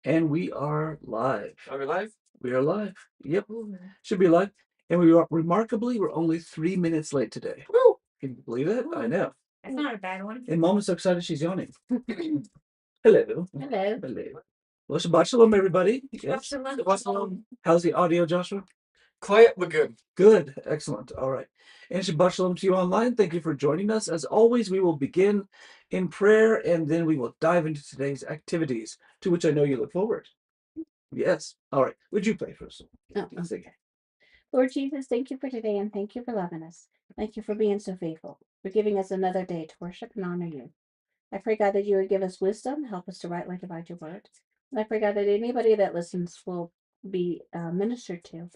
And we are live. Are we live? We are live. Yep. Should be live. And we are remarkably, we're only 3 minutes late today. Woo! Can you believe it? I know. That's not a bad one. And Mom is so excited she's yawning. Hello. Hello. Hello. Well, Shabbat Shalom, everybody. Yes. What's wrong? How's the audio, Joshua? Quiet but good. Good. Excellent. All right. And Shabbat Shalom to you online. Thank you for joining us. As always, we will begin in prayer and then we will dive into today's activities, to which I know you look forward. Yes. All right. Would you pray first? Oh, okay. Lord Jesus, thank you for today and thank you for loving us. Thank you for being so faithful, for giving us another day to worship and honor you. I pray, God, that you would give us wisdom, help us to rightly divide your word. And I pray, God, that anybody that listens will be ministered to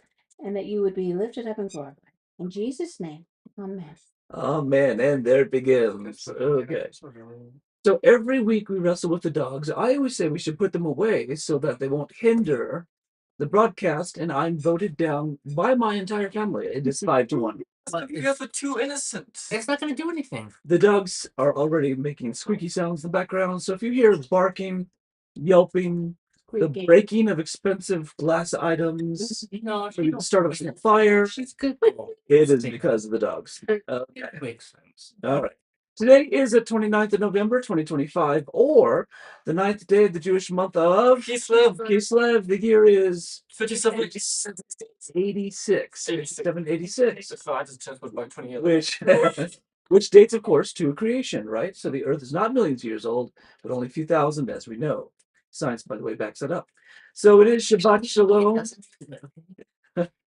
and that you would be lifted up and glorified. In Jesus' name, amen. Amen. And there it begins. Okay. So every week we wrestle with the dogs. I always say we should put them away so that they won't hinder the broadcast, and I'm voted down by my entire family. It is 5-1. But you guys are too innocent. It's not going to do anything. The dogs are already making squeaky sounds in the background, so if you hear barking, yelping, the breaking of expensive glass items, No, maybe the start of a fire, she's good. it is because of the dogs. Okay. Makes sense. All right. Today is the 29th of November, 2025, or the 9th day of the Jewish month of Kislev. Kislev. The year is 3786. 86. 786. So I just changed by 20 years. Which dates, of course, to creation, right? So the Earth is not millions of years old, but only a few thousand, as we know. Science, by the way, backs that up. So it is Shabbat Shalom.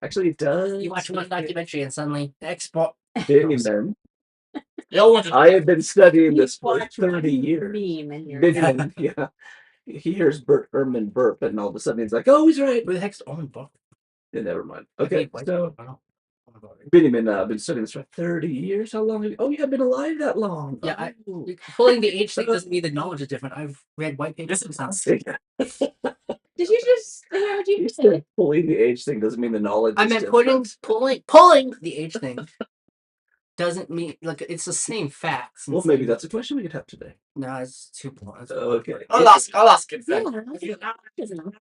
Actually, it does. You watch one documentary and suddenly export. Amen. Y'all want to... I have been studying this for 30 years. Meme Yeah. He hears Bert Ehrman burp, and all of a sudden he's like, "Oh, he's right." Where the heck's Owen Buck? Yeah, never mind. Okay, so I've been studying this for 30 years. How long have you? Oh, you have been alive that long. Yeah, Oh. pulling the age thing doesn't mean the knowledge is different. I've read white papers and stuff. Did you just hear what you said? Pulling the age thing doesn't mean the knowledge. I meant pulling the age thing doesn't mean like it's the same facts. Well, maybe that's a question we could have today. No, it's too blunt. Okay. I'll ask it.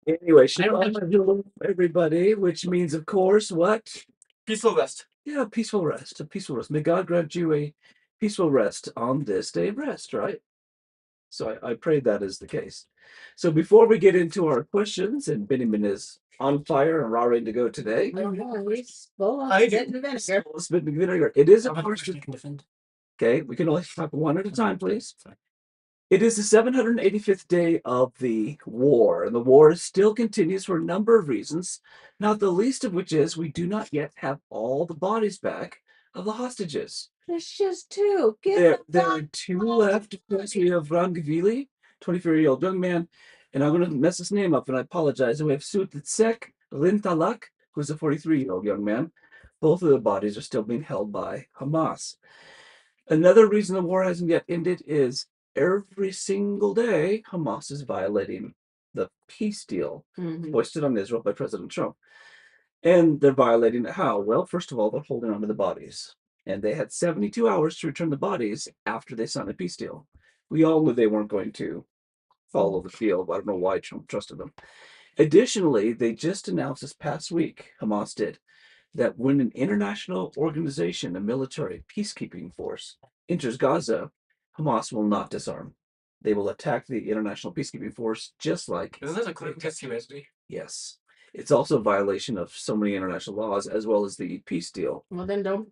Anyway, Shabbat everybody, which means, of course, what? Peaceful rest. Yeah, peaceful rest. A peaceful rest. May God grant you a peaceful rest on this day of rest, right? So I pray that is the case. So before we get into our questions, and Benjamin is on fire and raring to go today. He's full of spit and vinegar. Spit and vinegar. It is a question question. you can defend. Okay, we can only talk one at a time, please. It is the 785th day of the war, and the war still continues for a number of reasons, not the least of which is we do not yet have all the bodies back of the hostages. There's just two. There are two left. Of course, we have Rangvili, 24-year-old young man, and I'm going to mess his name up, and I apologize. And we have Sutsek Lintalak, who's a 43-year-old young man. Both of the bodies are still being held by Hamas. Another reason the war hasn't yet ended is every single day, Hamas is violating the peace deal foisted on Israel by President Trump. And they're violating it how? Well, first of all, they're holding on to the bodies. And they had 72 hours to return the bodies after they signed a peace deal. We all knew they weren't going to follow the deal. I don't know why Trump trusted them. Additionally, they just announced this past week, Hamas did, that when an international organization, a military peacekeeping force, enters Gaza, Hamas will not disarm. They will attack the international peacekeeping force just like... Isn't that a claim against humanity? Yes. It's also a violation of so many international laws as well as the peace deal. Well, then don't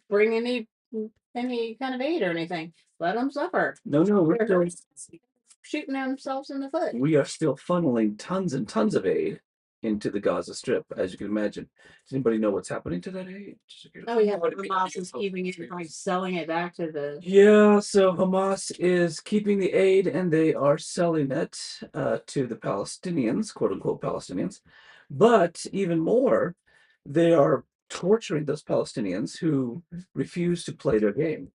bring any kind of aid or anything. Let them suffer. No, we're still shooting themselves in the foot. We are still funneling tons and tons of aid into the Gaza Strip, as you can imagine. Does anybody know what's happening to that aid? Oh yeah, Hamas is keeping it, like selling it back to the... Yeah, so Hamas is keeping the aid and they are selling it to the Palestinians, quote unquote Palestinians. But even more, they are torturing those Palestinians who refuse to play their game.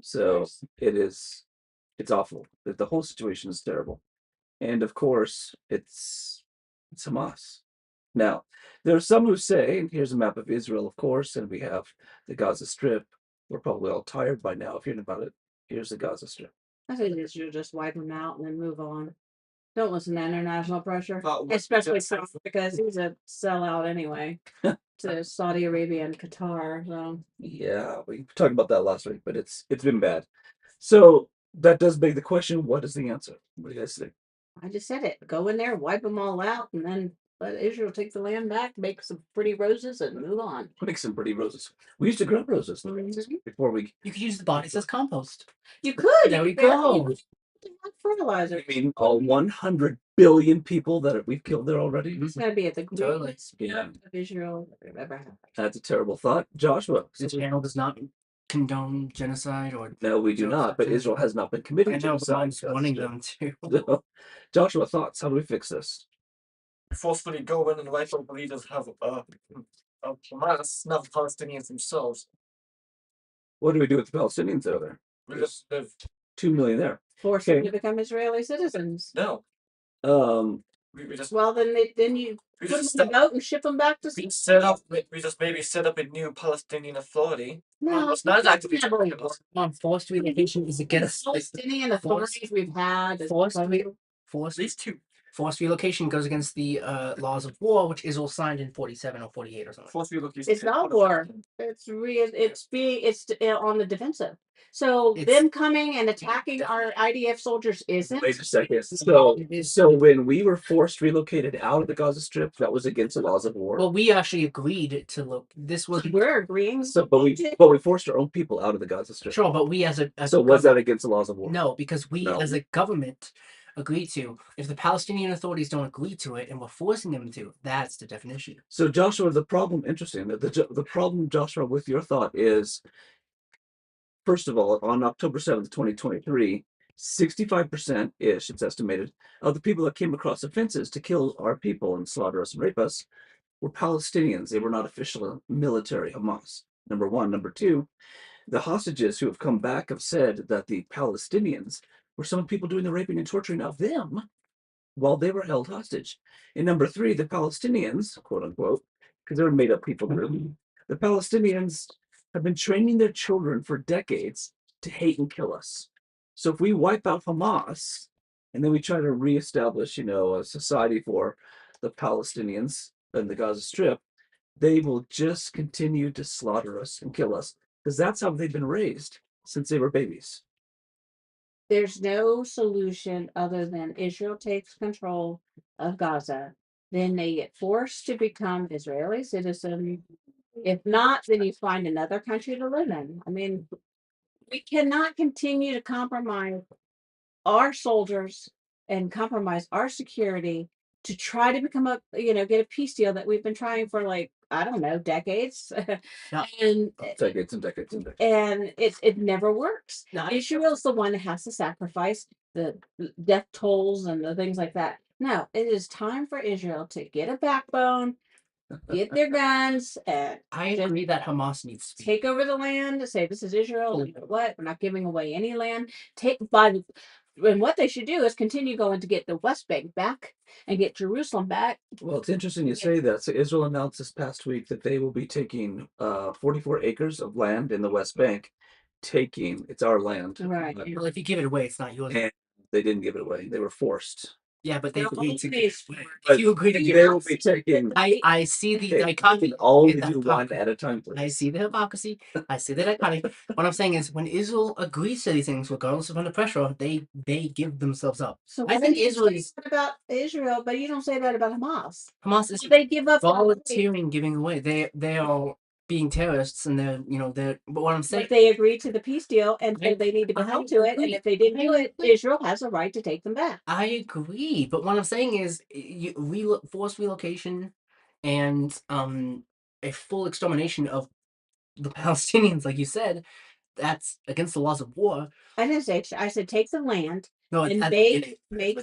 So it's awful. The whole situation is terrible. And of course, it's Hamas. Now, there are some who say, and here's a map of Israel, of course, and we have the Gaza Strip. We're probably all tired by now of hearing about it. Here's the Gaza Strip. I think they should just wipe them out and then move on. Don't listen to international pressure, But especially Trump, because he's a sellout anyway to Saudi Arabia and Qatar. So Yeah, we talked about that last week, but it's been bad. So that does beg the question: what is the answer? What do you guys think? I just said it. Go in there, wipe them all out, and then let Israel take the land back, make some pretty roses, and move on. Make some pretty roses. We used to grow roses before we. You could use the bodies as compost. You could. There we you could go. have fertilizer. I mean, all 100 billion people that we've killed there already. It's gonna be at the Totally. greatest Yeah. of Israel ever had. That's a terrible thought, Joshua. This channel does not condone genocide or. No, we do not. But Israel has not been committing I know, but I'm genocide. wanting them to. So, Joshua, thoughts? How do we fix this? forcefully go in and wipe out the leaders have Hamas, not the Palestinians themselves. What do we do with the Palestinians that are there? We just live. 2 million there. Force them Okay. to become Israeli citizens. No. Um, We just Well, then you we put them just in a boat and ship them back to. we just maybe set up a new Palestinian authority. No, It's not actively never targeting us. Forced relocation is against Palestinian authorities we've had. is forced probably- forced These two. forced relocation goes against the laws of war, which Israel signed in 47 or 48 or something. Forced relocation. It's not war. It's on the defensive. So It's- them coming and attacking our IDF soldiers isn't. wait a second. So when we were forced relocated out of the Gaza Strip, that was against the laws of war. Well, we actually agreed to look. This was We're agreeing. So, but we forced our own people out of the Gaza Strip. sure, but we as a So was that against the laws of war? no, because we No. as a government agreed to. If the Palestinian authorities don't agree to it, and we're forcing them to, that's the definition. So Joshua, the problem, interesting. The problem, Joshua, with your thought is, first of all, on October 7th, 2023, 65% ish, it's estimated, of the people that came across the fences to kill our people and slaughter us and rape us were Palestinians. They were not official military Hamas. Number one. Number two, the hostages who have come back have said that the Palestinians were some of the people doing the raping and torturing of them while they were held hostage. And number three, the Palestinians, quote unquote, because they're a made up people group, the Palestinians have been training their children for decades to hate and kill us. So if we wipe out Hamas and then we try to reestablish, a society for the Palestinians in the Gaza Strip, they will just continue to slaughter us and kill us because that's how they've been raised since they were babies. There's no solution other than Israel takes control of Gaza. Then they get forced to become Israeli citizens. If not, then you find another country to live in. I mean, we cannot continue to compromise our soldiers and compromise our security to try to become get a peace deal that we've been trying for I don't know, decades. Yeah. And Decades and decades and decades. and it never works. No, Israel's the one that has to sacrifice the death tolls and the things like that. No, it is time for Israel to get a backbone, get their guns, and I agree that Hamas needs to be. take over the land. Say this is Israel. Oh. You know what? We're not giving away any land. And what they should do is continue going to get the West Bank back and get Jerusalem back. Well, it's interesting you say that. So Israel announced this past week that they will be taking 44 acres of land in the West Bank. It's our land. Right. Well, if you give it away, it's not yours. And they didn't give it away. They were forced. Yeah, but they They're agreed to give always it away. forced. If you agree to give They it will be taking. I see the Okay, we dichotomy. can only in the do one hypocrisy. at a time, please. I see the hypocrisy. I see the dichotomy. What I'm saying is, when Israel agrees to these things, regardless of under pressure, they give themselves up. So I why think do you Israel say is that about Israel, but you don't say that about Hamas. Hamas is They give up. volunteering giving away. They are being terrorists, and they're. But what I'm saying, But they agreed to the peace deal, and so I- they need to be I held to it. And agree. if they didn't do I it, agree. Israel has a right to take them back. I agree, but what I'm saying is, forced relocation, and a full extermination of the Palestinians, like you said, that's against the laws of war. I didn't say. I said take the land No, it's and at the beginning. make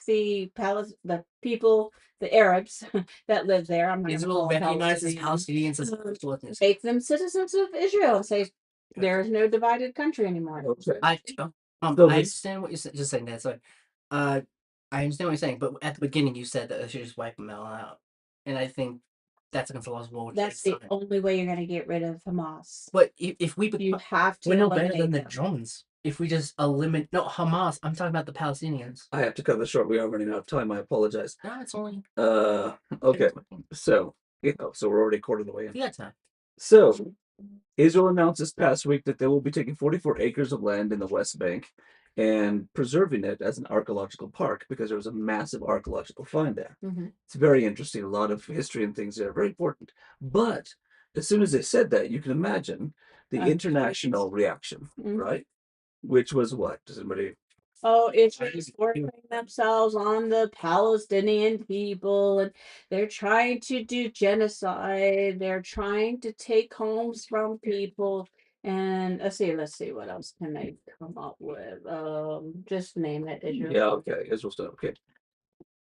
the people, the Arabs that live there. I'm not gonna Israel call them recognizes Palestinians. Palestinians as people ethnicity. Make them citizens of Israel and say there is no divided country anymore. Okay. I So I understand what you're just saying that. Sorry, I understand what you're saying, but at the beginning you said that they should just wipe them all out, and I think that's against the laws of war. Which That's is the fine. only way you're going to get rid of Hamas. But if we You have to we're no better eliminate than the them. Germans. if we just eliminate Hamas. I'm talking about the Palestinians. I have to cut this short. We are running out of time. I apologize. No, it's only Okay. So, so we're already a quarter of the way in. yeah, time. So, Israel announced this past week that they will be taking 44 acres of land in the West Bank and preserving it as an archaeological park because there was a massive archaeological find there. It's very interesting. A lot of history and things there, very important. But as soon as they said that, you can imagine the international reaction, right? Which was what? Does anybody? Oh, Israel's forcing themselves on the Palestinian people, and they're trying to do genocide. They're trying to take homes from people. And let's see, what else can I come up with? Just name it, Israel. Yeah, okay. Israel stuff. Okay.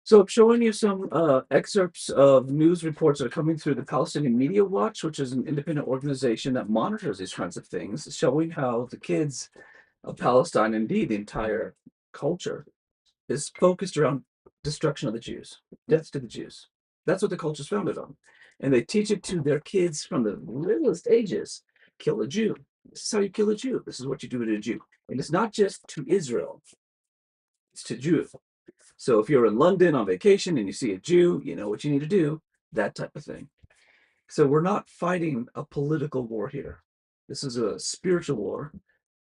So I'm showing you some excerpts of news reports that are coming through the Palestinian Media Watch, which is an independent organization that monitors these kinds of things, showing how the kids of Palestine, indeed the entire culture, is focused around destruction of the Jews, death to the Jews. That's what the culture is founded on. And they teach it to their kids from the littlest ages. Kill a Jew. This is how you kill a Jew. This is what you do to a Jew. And it's not just to Israel, it's to Jews. So if you're in London on vacation and you see a Jew, you know what you need to do, that type of thing. So we're not fighting a political war here. This is a spiritual war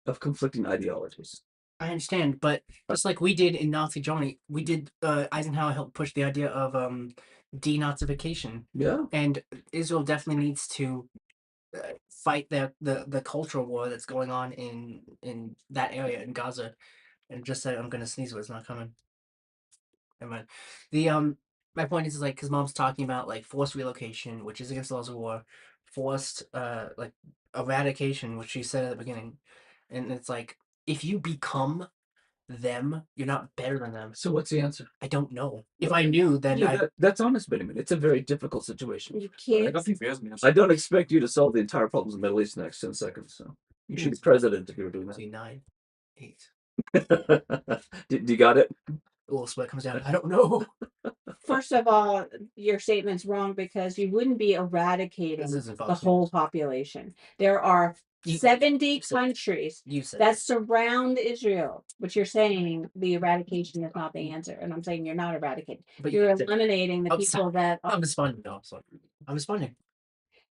of conflicting ideologies. I understand, but just like we did in Nazi Germany, we did Eisenhower helped push the idea of denazification. Yeah. And Israel definitely needs to fight the cultural war that's going on in that area in Gaza. And just said I'm gonna sneeze, but it's not coming. Never mind. The my point is like because mom's talking about like forced relocation, which is against the laws of war, forced like eradication, which she said at the beginning, and it's like if you become them, you're not better than them. So what's the answer? I don't know. If I knew, then Yeah, that's honest, Benjamin. It's a very difficult situation. You can't. I don't expect you to solve the entire problems in the Middle East in the next 10 seconds. So you should be president if you were doing that. 9, 8. Do you got it? A little sweat comes down. I don't know. First of all, your statement's wrong because you wouldn't be eradicating This isn't the Fox whole News. population. There are You- 70 you said- countries You said that surround Israel, but you're saying the eradication is not the answer. And I'm saying you're not eradicating. but You're you said- eliminating the I'm people sorry. that I'm responding. No, I'm sorry. I'm responding.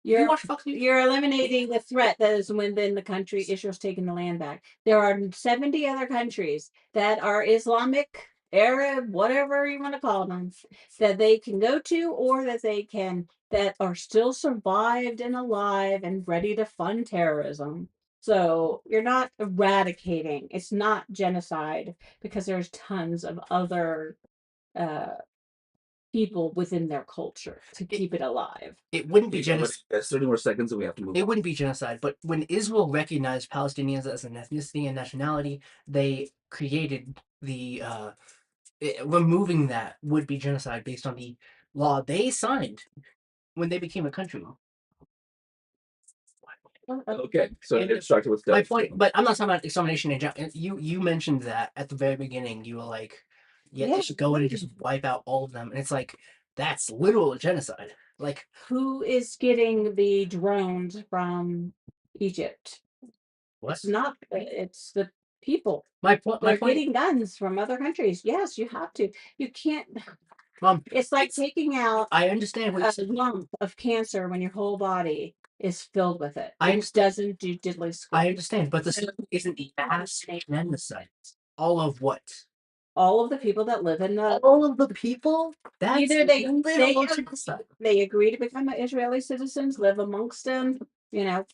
you're watch Fox News? you're eliminating the threat that is within the country. Israel's taking the land back. There are 70 other countries that are Islamic, Arab, whatever you want to call them, that they can go to or that are still survived and alive and ready to fund terrorism. So you're not eradicating. It's not genocide because there's tons of other people within their culture to keep it alive. It wouldn't be genocide. Yes, 30 more seconds and we have to move It on. wouldn't be genocide, but when Israel recognized Palestinians as an ethnicity and nationality, they created the removing that would be genocide based on the law they signed when they became a country. Okay, so And it started with my death. point, but I'm not talking about extermination in general. You mentioned that at the very beginning. You were like, yeah, Yeah. they should go in and just wipe out all of them, and it's like that's literal genocide. Like Who is getting the drones from Egypt? what? It's not. It's the people. My point. They're getting guns from other countries. Yes, you have to. You can't. Mom, It's like taking out I understand what you a said. lump of cancer when your whole body is filled with it. I It doesn't do diddly squat. I understand, but this isn't the mass genocide. All of what? All of the people that live in the All of the people? That's either they literal genocide. they agree to become Israeli citizens, live amongst them,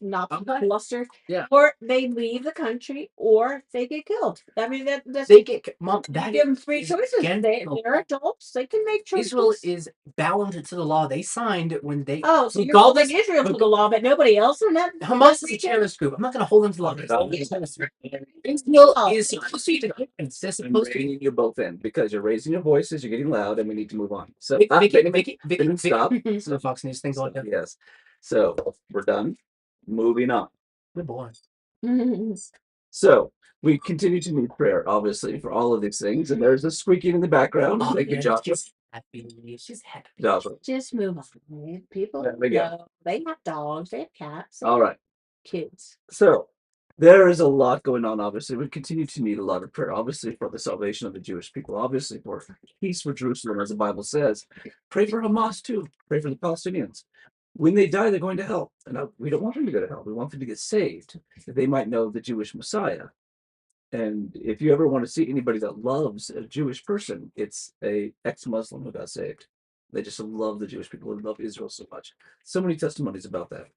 not Okay. cluster, Yeah. or they leave the country, or they get killed. I mean, that's They get mom. you That give them three is choices. against They're the adults. They can make choices. Israel is bound to the law they signed when they. Oh, so you're regardless, holding Israel to the law, but nobody else in that. Hamas is a terrorist group. I'm not going to hold them to the law. Israel is supposed to be the Christians. They're I'm supposed to be. reining you both in because you're raising your voices, you're getting loud, and we need to move on. So Vicky, stop. This is a Fox News thing going on. Yes. So we're done. Moving on. Good boy. So we continue to need prayer, obviously, for all of these things. And there's a squeaking in the background. Thank you, Joshua. She's happy. She's happy. Joshua. Just move on. People There we go. know they have dogs, they have cats, All right. kids. So There is a lot going on, obviously. We continue to need a lot of prayer, obviously, for the salvation of the Jewish people, obviously, for peace for Jerusalem, as the Bible says. Pray for Hamas, too. Pray for the Palestinians. When they die, they're going to hell. And we don't want them to go to hell. We want them to get saved, that they might know the Jewish Messiah. And if you ever want to see anybody that loves a Jewish person, it's a ex-Muslim who got saved. They just love the Jewish people and love Israel so much. So many testimonies about that.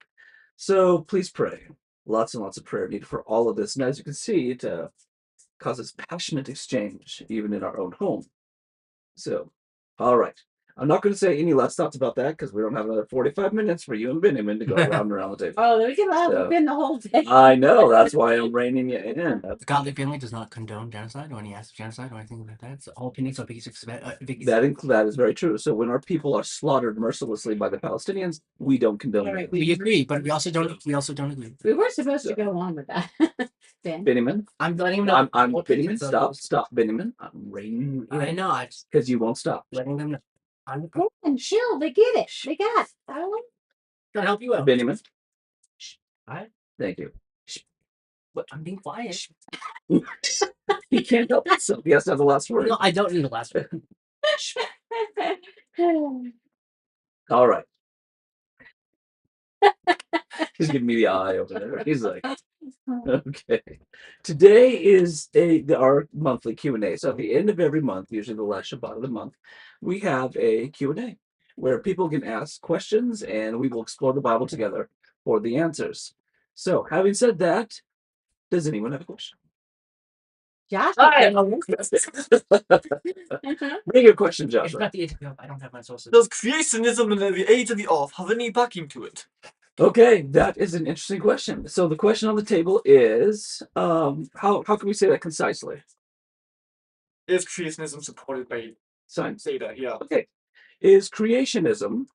So please pray. Lots and lots of prayer needed for all of this. And as you can see, it causes passionate exchange, even in our own home. So, all right. I'm not going to say any last thoughts about that because we don't have another 45 minutes for you and Benjamin to go around and around the table. Oh, we can laugh. So- We've been the whole day. I know. That's why I'm reining you in. The godly family does not condone genocide or any acts of genocide or anything like that. It's all opinions are That is very true. So when our people are slaughtered mercilessly by the Palestinians, we don't condone All it. right, we agree, but we also don't agree. We were supposed to go on with that. Ben. Benjamin, I'm letting him know. I'm all Benjamin. opinions are- Stop, Benjamin. I'm reining you I in know. I just because you won't stop. letting them know. I'm Ben, chill. They get it. They got it. I don't know. trying to help you out. Benjamin, I, thank you. I'm being quiet. He can't help himself. He has to have the last word. No, I don't need the last word. All right. He's giving me the eye over there. He's like, okay. Today is our monthly Q&A. So at the end of every month, usually the last Shabbat of the month, we have a Q&A where people can ask questions and we will explore the Bible together for the answers. So having said that, does anyone have a question? Josh. Hi. Bring your question, It's Joshua. about the age of I don't have my sources. Does creationism and the age of the off have any backing to it? Okay, that is an interesting question. So the question on the table is, how can we say that concisely? Is creationism supported by Science. data? Yeah. Okay. Is creationism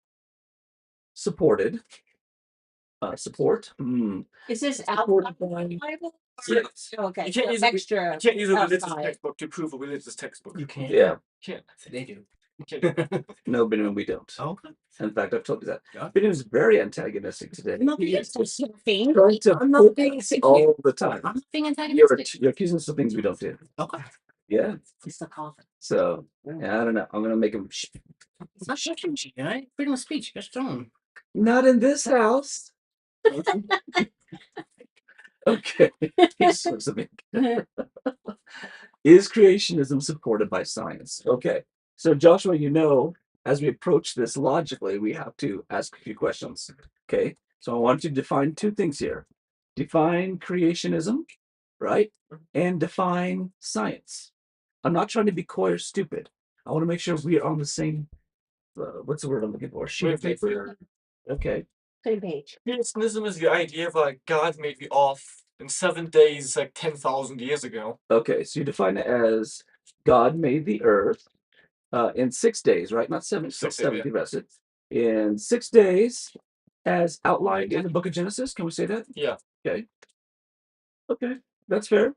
supported? Support? Is this Support outside of the Bible? Yes. Okay. You can't so use a- extra. You can't use a religious outside. textbook to prove a religious textbook. You can't. Yeah. Can't. They do. You can't. No, Benjamin, we don't. Okay. In fact, I've told you that. Yeah. Benjamin's very antagonistic today. I'm not being He is just surfing. trying to I'm not being focus all the time. I'm not being You're, antagonistic. you're accusing us of things we don't do. Okay. Yeah. It's the coffin. So, yeah, I don't know. I'm going to make him. It's not judging you, right? Freedom of speech. Just don't. Not in this house. Okay. He slips at me. Is creationism supported by science? Okay. So, Joshua, as we approach this logically, we have to ask a few questions. Okay. So, I want you to define two things here: define creationism, right? And define science. I'm not trying to be coy or stupid. I want to make sure we are on the same, what's the word I'm looking for? Sheet of paper. Okay. Same page. Creationism is the idea that God made the off in 7 days, like 10,000 years ago. Okay. So, you define it as God made the earth in 6 days, right? Not seven. Still 6 days, 7 he rested. In 6 days, as outlined in the book of Genesis. Can we say that? Yeah. Okay. Okay. That's fair.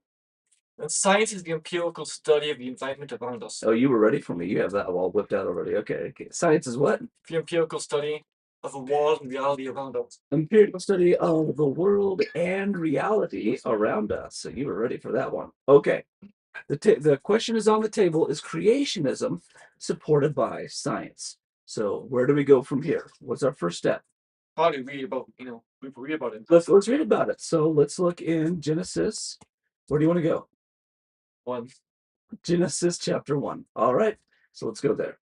And science is the empirical study of the environment around us. Oh, you were ready for me. You have that all whipped out already. Okay. Science is what? The empirical study of the world and reality around us. Empirical study of the world and reality around us. So you were ready for that one. Okay. The question is on the table: is creationism supported by science? So where do we go from here? What's our first step? Probably read about, we read about it. Let's read about it. So let's look in Genesis. Where do you want to go? One. Genesis chapter 1. All right. So let's go there.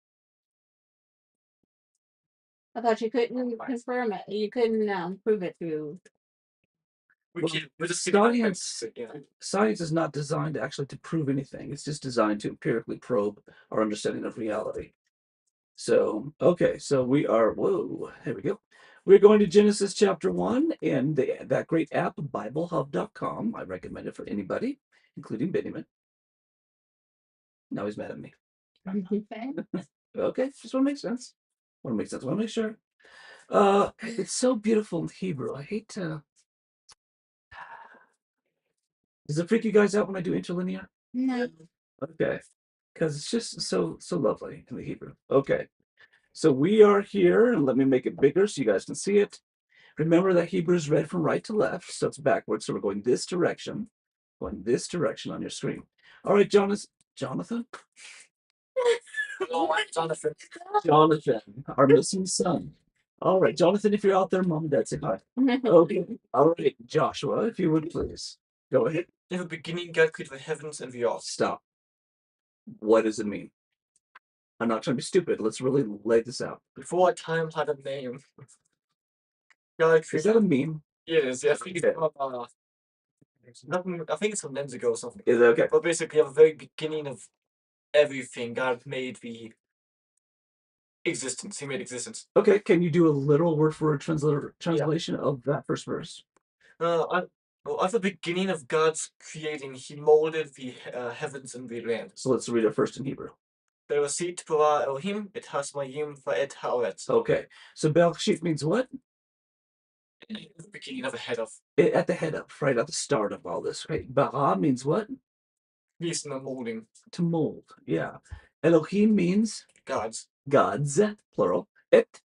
I thought you couldn't confirm it. You couldn't prove it through. We Well, can't. We're just science- Yeah. Science is not designed actually to prove anything. It's just designed to empirically probe our understanding of reality. So, okay, so we are, here we go. We're going to Genesis chapter 1 and that great app, BibleHub.com. I recommend it for anybody, including Benjamin. Now he's mad at me. Okay, just want to make sense. Want to make sure. It's so beautiful in Hebrew. I hate to. Does it freak you guys out when I do interlinear? No. Okay, because it's just so lovely in the Hebrew. Okay, so we are here, and let me make it bigger so you guys can see it. Remember that Hebrew is read from right to left, so it's backwards. So we're going this direction on your screen. All right, Jonathan? Oh, Jonathan. Jonathan, our missing son. All right, Jonathan, if you're out there, mom and dad say hi. Okay. All right, Joshua, if you would please. Go ahead. In the beginning, God created the heavens and the earth. Stop. What does it mean? I'm not trying to be stupid. Let's really lay this out. Before time had a name. God Is created. that a meme? It is. Yeah, I think Okay. I think it's from Lens ago or something. Is it okay? But basically, at the very beginning of everything, God made the existence. He made existence. Okay, can you do a literal word for word translation of that first verse? Well, at the beginning of God's creating, He molded the heavens and the land. So let's read it first in Hebrew. Bereshit bara Elohim et hasmayim va'et haaretz. Okay, so Bereshit means what? At the beginning of the head of. At the head of, right at the start of all this, right? Bara means what? He's in the molding. To mold, yeah. Elohim means Gods. gods, plural. Et,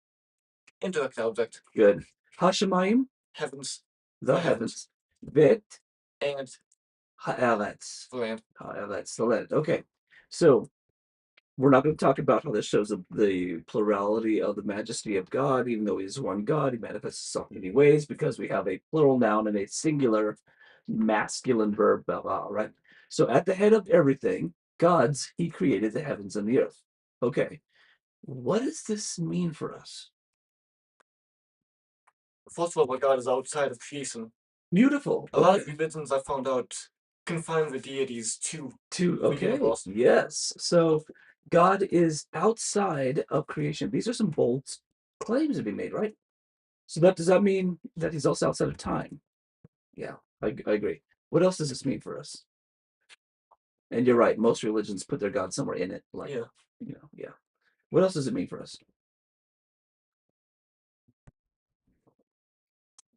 Indirect object. good. Hashemayim, Heavens the The heavens. Vet, and haaretz. the land. Haaretz, the land. Okay, so we're not going to talk about how this shows the plurality of the majesty of God, even though he is one God. He manifests himself in many ways because we have a plural noun and a singular masculine verb, bara, right? So at the head of everything, God's, he created the heavens and the earth. Okay, what does this mean for us? First of all, God is outside of creation. Beautiful. A lot of religions I found out confine the deities to Okay, universe. yes. So God is outside of creation. These are some bold claims to be made, right? So does that mean that he's also outside of time? Yeah, I agree. What else does this mean for us? And you're right, most religions put their God somewhere in it. Like, Yeah. Yeah. What else does it mean for us?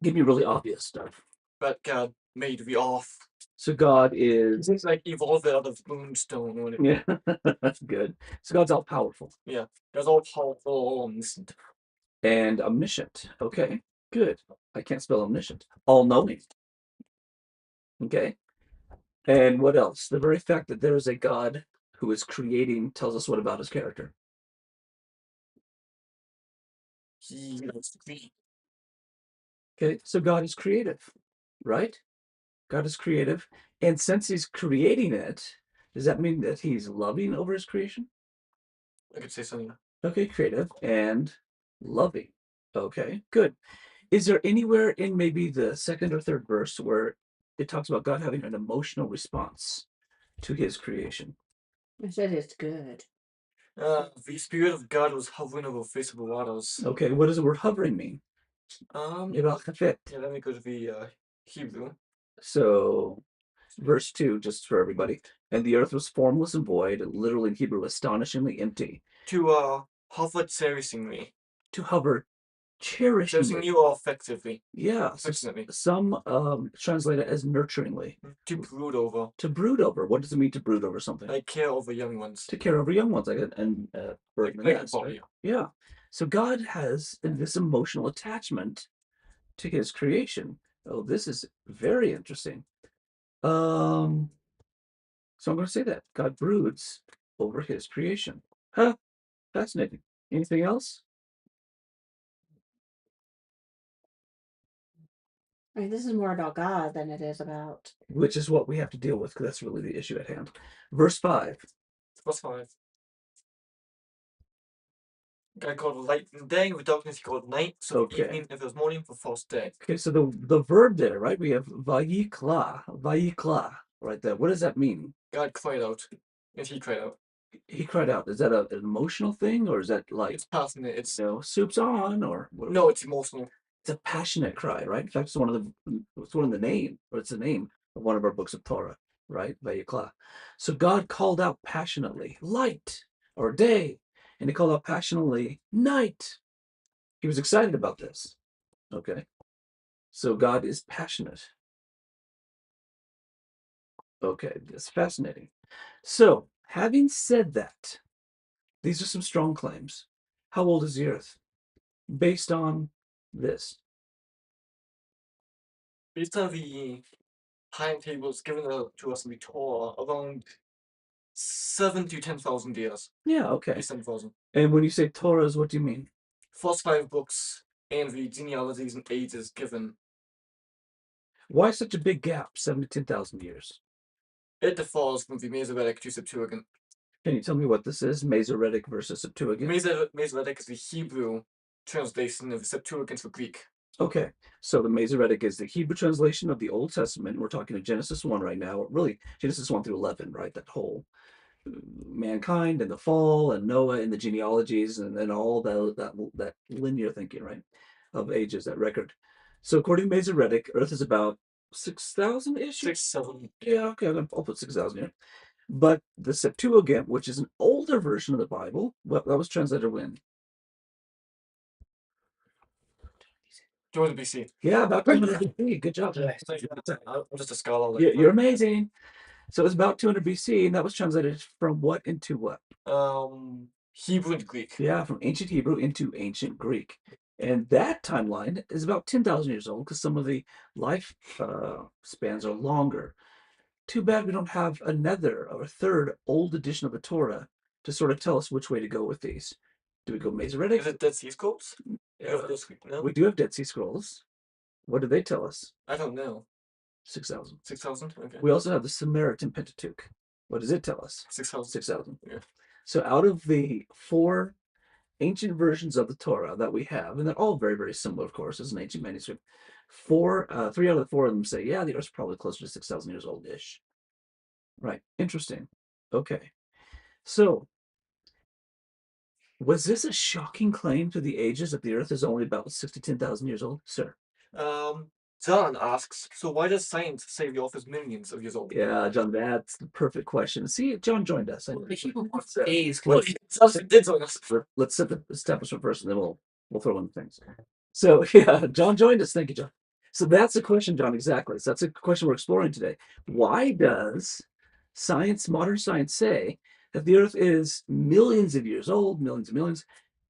Give me really obvious stuff. But God made the earth. So God is It's like evolved out of moonstone or whatever. yeah, that's good. So God's all powerful God's all powerful, all omniscient. and omniscient. Okay, good. I can't spell omniscient. All knowing. Okay. And what else? The very fact that there is a God who is creating tells us what about his character? He loves to create. Okay, so God is creative, right? God is creative. And since he's creating it, does that mean that he's loving over his creation? I could say something. Okay, creative and loving. Okay, good. Is there anywhere in maybe the second or third verse where it talks about God having an emotional response to his creation? I said it's good. The spirit of God was hovering over the face of the waters. Okay, what does the word hovering mean? Yeah, let me go to the Hebrew. So, verse 2, just for everybody. And the earth was formless and void, literally in Hebrew, astonishingly empty. To hover cherishingly. To hover cherishingly. Cherishing you affectively. Yeah, so Affectionately. some translate it as nurturingly. To brood over. To brood over. What does it mean to brood over something? Like care over young ones. To care over young ones, like and bird Like nest, about right? you. Yeah. So God has this emotional attachment to his creation. Oh, this is very interesting. So I'm going to say that God broods over his creation. Huh? Fascinating. Anything else? I mean, this is more about God than it is about. Which is what we have to deal with, because that's really the issue at hand. Verse 5. Verse 5. God called light in the day, with darkness he called night. So Okay. evening, if it was morning, for first day. Okay, so the verb there, right? We have vayikla, right there. What does that mean? God cried out. And he cried out. He cried out. Is that an emotional thing, or is that like, It's passionate. It's soup's on, or what? no, it's emotional. It's a passionate cry, right? In fact, it's one of the name, or it's the name of one of our books of Torah, right? Vayikla. So God called out passionately, light or day, and he called out passionately, night. He was excited about this. Okay. So God is passionate. Okay, that's fascinating. So, having said that, these are some strong claims. How old is the earth? Based on this. based on the timetables given to us in the Torah, around 7 to 10,000 years. Yeah, okay. 7,000. And when you say Torahs, what do you mean? First 5 books and the genealogies and ages given. Why such a big gap, 7 to 10,000 years? It differs from the Masoretic to Septuagint. Can you tell me what this is? Masoretic versus Septuagint? Masoretic is the Hebrew translation of the Septuagint for Greek. Okay, so the Masoretic is the Hebrew translation of the Old Testament. We're talking to Genesis 1 right now, really Genesis 1 through 11, right? That whole mankind and the fall and Noah and the genealogies and then all that linear thinking, right? Of ages, that record. So according to Masoretic, Earth is about 6,000-ish? 6, 7. Yeah, okay, I'll put 6,000 here. But the Septuagint, which is an older version of the Bible, well, that was translated when? 200 BC. Yeah, about 200 BC. Good job. I'm just a scholar. Like, You're amazing. So it's about 200 BC, and that was translated from what into what? Hebrew and Greek. Yeah, from ancient Hebrew into ancient Greek. And that timeline is about 10,000 years old because some of the life spans are longer. Too bad we don't have another or a third old edition of the Torah to sort of tell us which way to go with these. Do we go Masoretic? Is it Dead Sea Scrolls? Yeah. No? We do have Dead Sea Scrolls. What do they tell us? I don't know. 6,000. 6,000? Okay. We also have the Samaritan Pentateuch. What does it tell us? 6,000. 6,000. Yeah. So out of the 4 ancient versions of the Torah that we have, and they're all very, very similar, of course, as an ancient manuscript, 3 out of the 4 of them say, yeah, the Earth's probably closer to 6,000 years old-ish. Right. Interesting. Okay. So was this a shocking claim to the ages that the Earth is only about 6 to 10,000 years old, sir? John asks, so why does science say the Earth is millions of years old? Yeah, John, that's the perfect question. See, John joined us. Well, the Hebrew word So, is let's- It did join us. let's set the establishment first, and then we'll throw in things. So yeah, John joined us. Thank you, John. So that's the question, John. Exactly. So that's a question we're exploring today. Why does modern science, say that the Earth is millions of years old, millions and millions,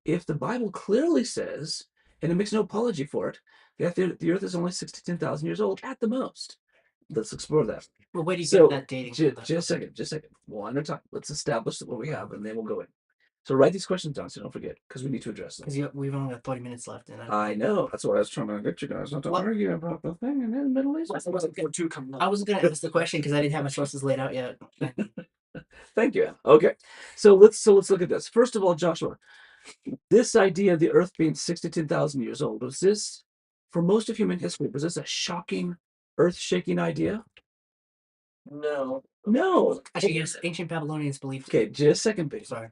if the Bible clearly says, and it makes no apology for it, that the Earth is only 6 to 10,000 years old at the most? Let's explore that. Well, where do you So, get that dating? Just a second. One at a time. Let's establish what we have, and then we'll go in. So write these questions down so don't forget, because we need to address them. Because we've only got 30 minutes left. And I know. That's what I was trying to get you guys not to argue about the thing in the Middle East. I wasn't for 2 coming up. I wasn't going to ask the question because I didn't have my sources laid out yet. Thank you. Okay. So let's look at this. First of all, Joshua, this idea of the Earth being 6 to 10,000 years old, was this, for most of human history, was this a shocking, earth-shaking idea? No. No. Actually, yes, ancient Babylonians believed. Okay, just a second, please. Sorry.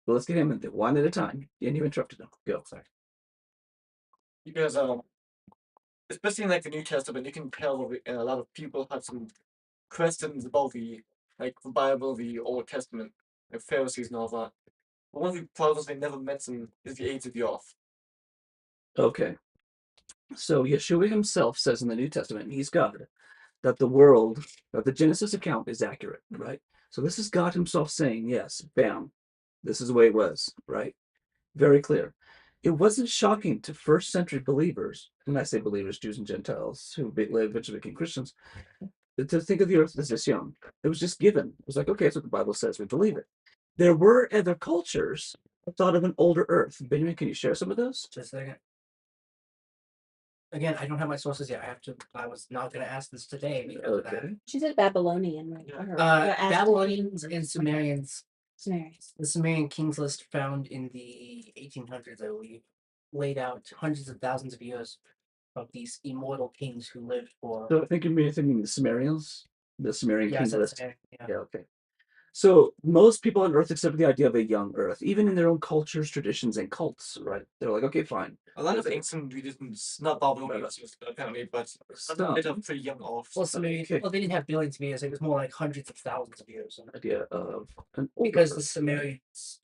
Well, let's get him in there, one at a time. And you interrupted him. Go. Sorry. Because especially in like the New Testament, you can tell a lot of people have some questions about the Bible, the Old Testament, like Pharisees and all that. But one of the problems they never mention is the age of the Earth. Okay. So Yeshua himself says in the New Testament, and he's God, that the Genesis account is accurate, right? So this is God himself saying, yes, bam, this is the way it was, right? Very clear. It wasn't shocking to first century believers, when I say believers, Jews and Gentiles who eventually became Christians, to think of the Earth as this young. It was just given. It was like, okay, that's what the Bible says, we believe it. There were other cultures that thought of an older Earth. Benjamin, can you share some of those? Just a second. Again, I don't have my sources yet. I was not going to ask this today because of that. Okay. She said Babylonian, right? Yeah. Or Babylonians and Sumerians. Sumerians. The Sumerian kings list found in the 1800s, I believe, laid out hundreds of thousands of years of these immortal kings who lived for. So I think you're thinking the Sumerians, the Sumerian king list. Sumerian, Yeah, okay. So most people on Earth accept the idea of a young Earth, even in their own cultures, traditions, and cults, right? They're like, okay, fine. A lot of ancient religions, not Babylonians apparently, but some did have pretty young Earth. Well, Sumerian, Okay. well, they didn't have billions of years. It was more like hundreds of thousands of years. Idea of an older Because the Earth. Sumerians,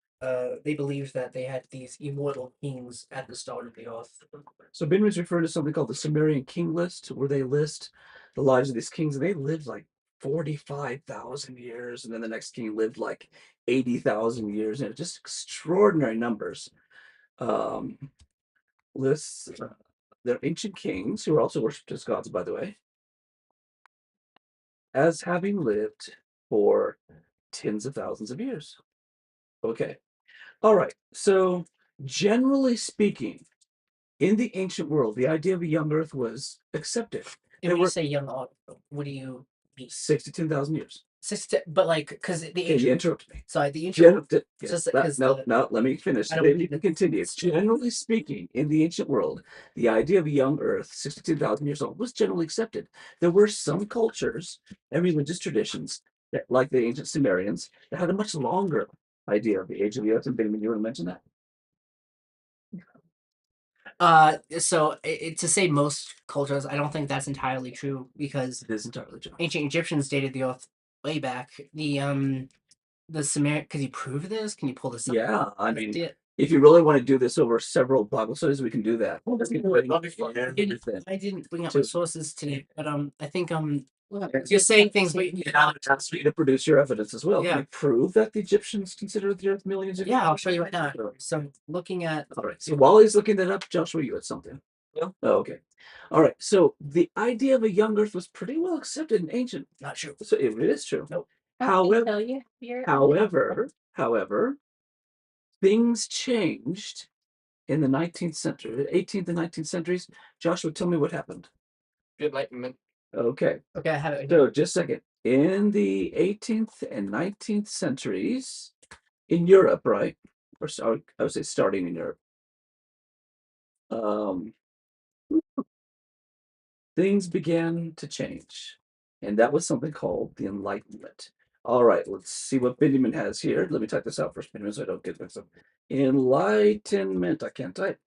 they believed that they had these immortal kings at the start of the earth. So Ben was referring to something called the Sumerian king list, where they list the lives of these kings, and they lived like 45,000 years, and then the next king lived like 80,000 years, and just extraordinary numbers. Lists they're ancient kings who are also worshipped as gods, by the way. as having lived for tens of thousands of years. Okay. All right. So, generally speaking, in the ancient world, the idea of a young Earth was accepted. And There when you were say young, what do you mean? 62,000 years. But like, because the Okay, you ancient, interrupted me. sorry, the ancient, Yes, just that- because no, no, let me finish. I don't Then mean you can to- continue. Generally speaking, in the ancient world, the idea of a young Earth, 62,000 years old, was generally accepted. There were some cultures and religious traditions, that, like the ancient Sumerians, that had a much longer idea of the age of the Earth. And Benjamin, you want to mention that? So to say most cultures, I don't think that's entirely true because It is entirely true. ancient Egyptians dated the Earth way back. The Sumerian. Could you prove this? Can you pull this up? Yeah, I Let's mean, see it. if you really want to do this over several Bible studies, we can do that. That'll be fun. I didn't bring up So- my sources today, but I think Well, you're saying things, but Now it asks you to produce your evidence as well. Can Yeah. you prove that the Egyptians considered the Earth millions of years? yeah, I'll show you right now. Sure. So looking at All right. So while he's looking that up, Joshua, you had something. Yeah. Oh, okay. All right. So the idea of a young Earth was pretty well accepted in ancient. not true. So it is true. Nope. However, tell you, you're however, things changed in the 19th century, 18th and 19th centuries. Joshua, tell me what happened. The Enlightenment. Okay. Okay, I have it. So just a second. In the 18th and 19th centuries, in Europe, right? Or so I would say starting in Europe. Things began to change. And that was something called the Enlightenment. All right, let's see what Benjamin has here. Let me type this out first, Benjamin, so I don't get mixed up. Enlightenment. I can't type.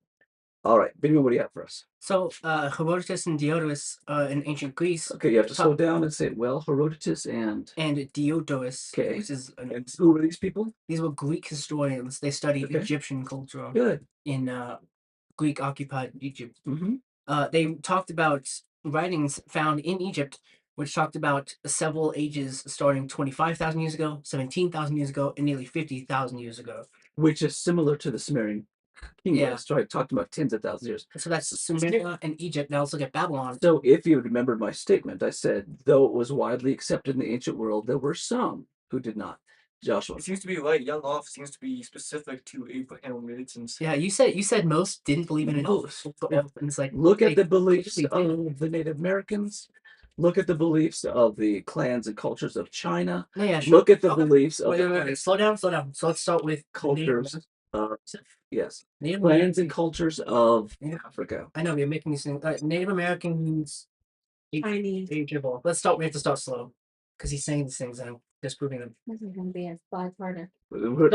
All right, Benjamin, what do you have for us? So Herodotus and Diodorus in ancient Greece Okay, you have to slow down and say it well. Herodotus and Diodorus, Okay. which is and who were these people? these were Greek historians. They studied Okay. Egyptian culture Good. in Greek occupied Egypt. Mm-hmm. They talked about writings found in Egypt, which talked about several ages starting 25,000 years ago, 17,000 years ago, and nearly 50,000 years ago. Which is similar to the Sumerian king Yeah. list, right? Talked about tens of thousands of years. So that's Sumeria and Egypt. Now let's look at Babylon. So if you remembered my statement, I said, though it was widely accepted in the ancient world, there were some who did not. Joshua. It seems to be right. Young off seems to be specific to Abraham religions. Yeah, you said most didn't believe in it. Most. And it's like Look at they the beliefs completely of the Native Americans. Look at the beliefs of the clans and cultures of China. No, yeah, sure. Look at the Okay. beliefs of Wait. Slow down. So let's start with cultures. Yes. Native Clans and cultures of Yeah. Africa. I know you're making these things. Native Americans. Chinese. Ageable. Let's start. We have to start slow, because he's saying these things and I'm disproving them. This is going to be a five-parter.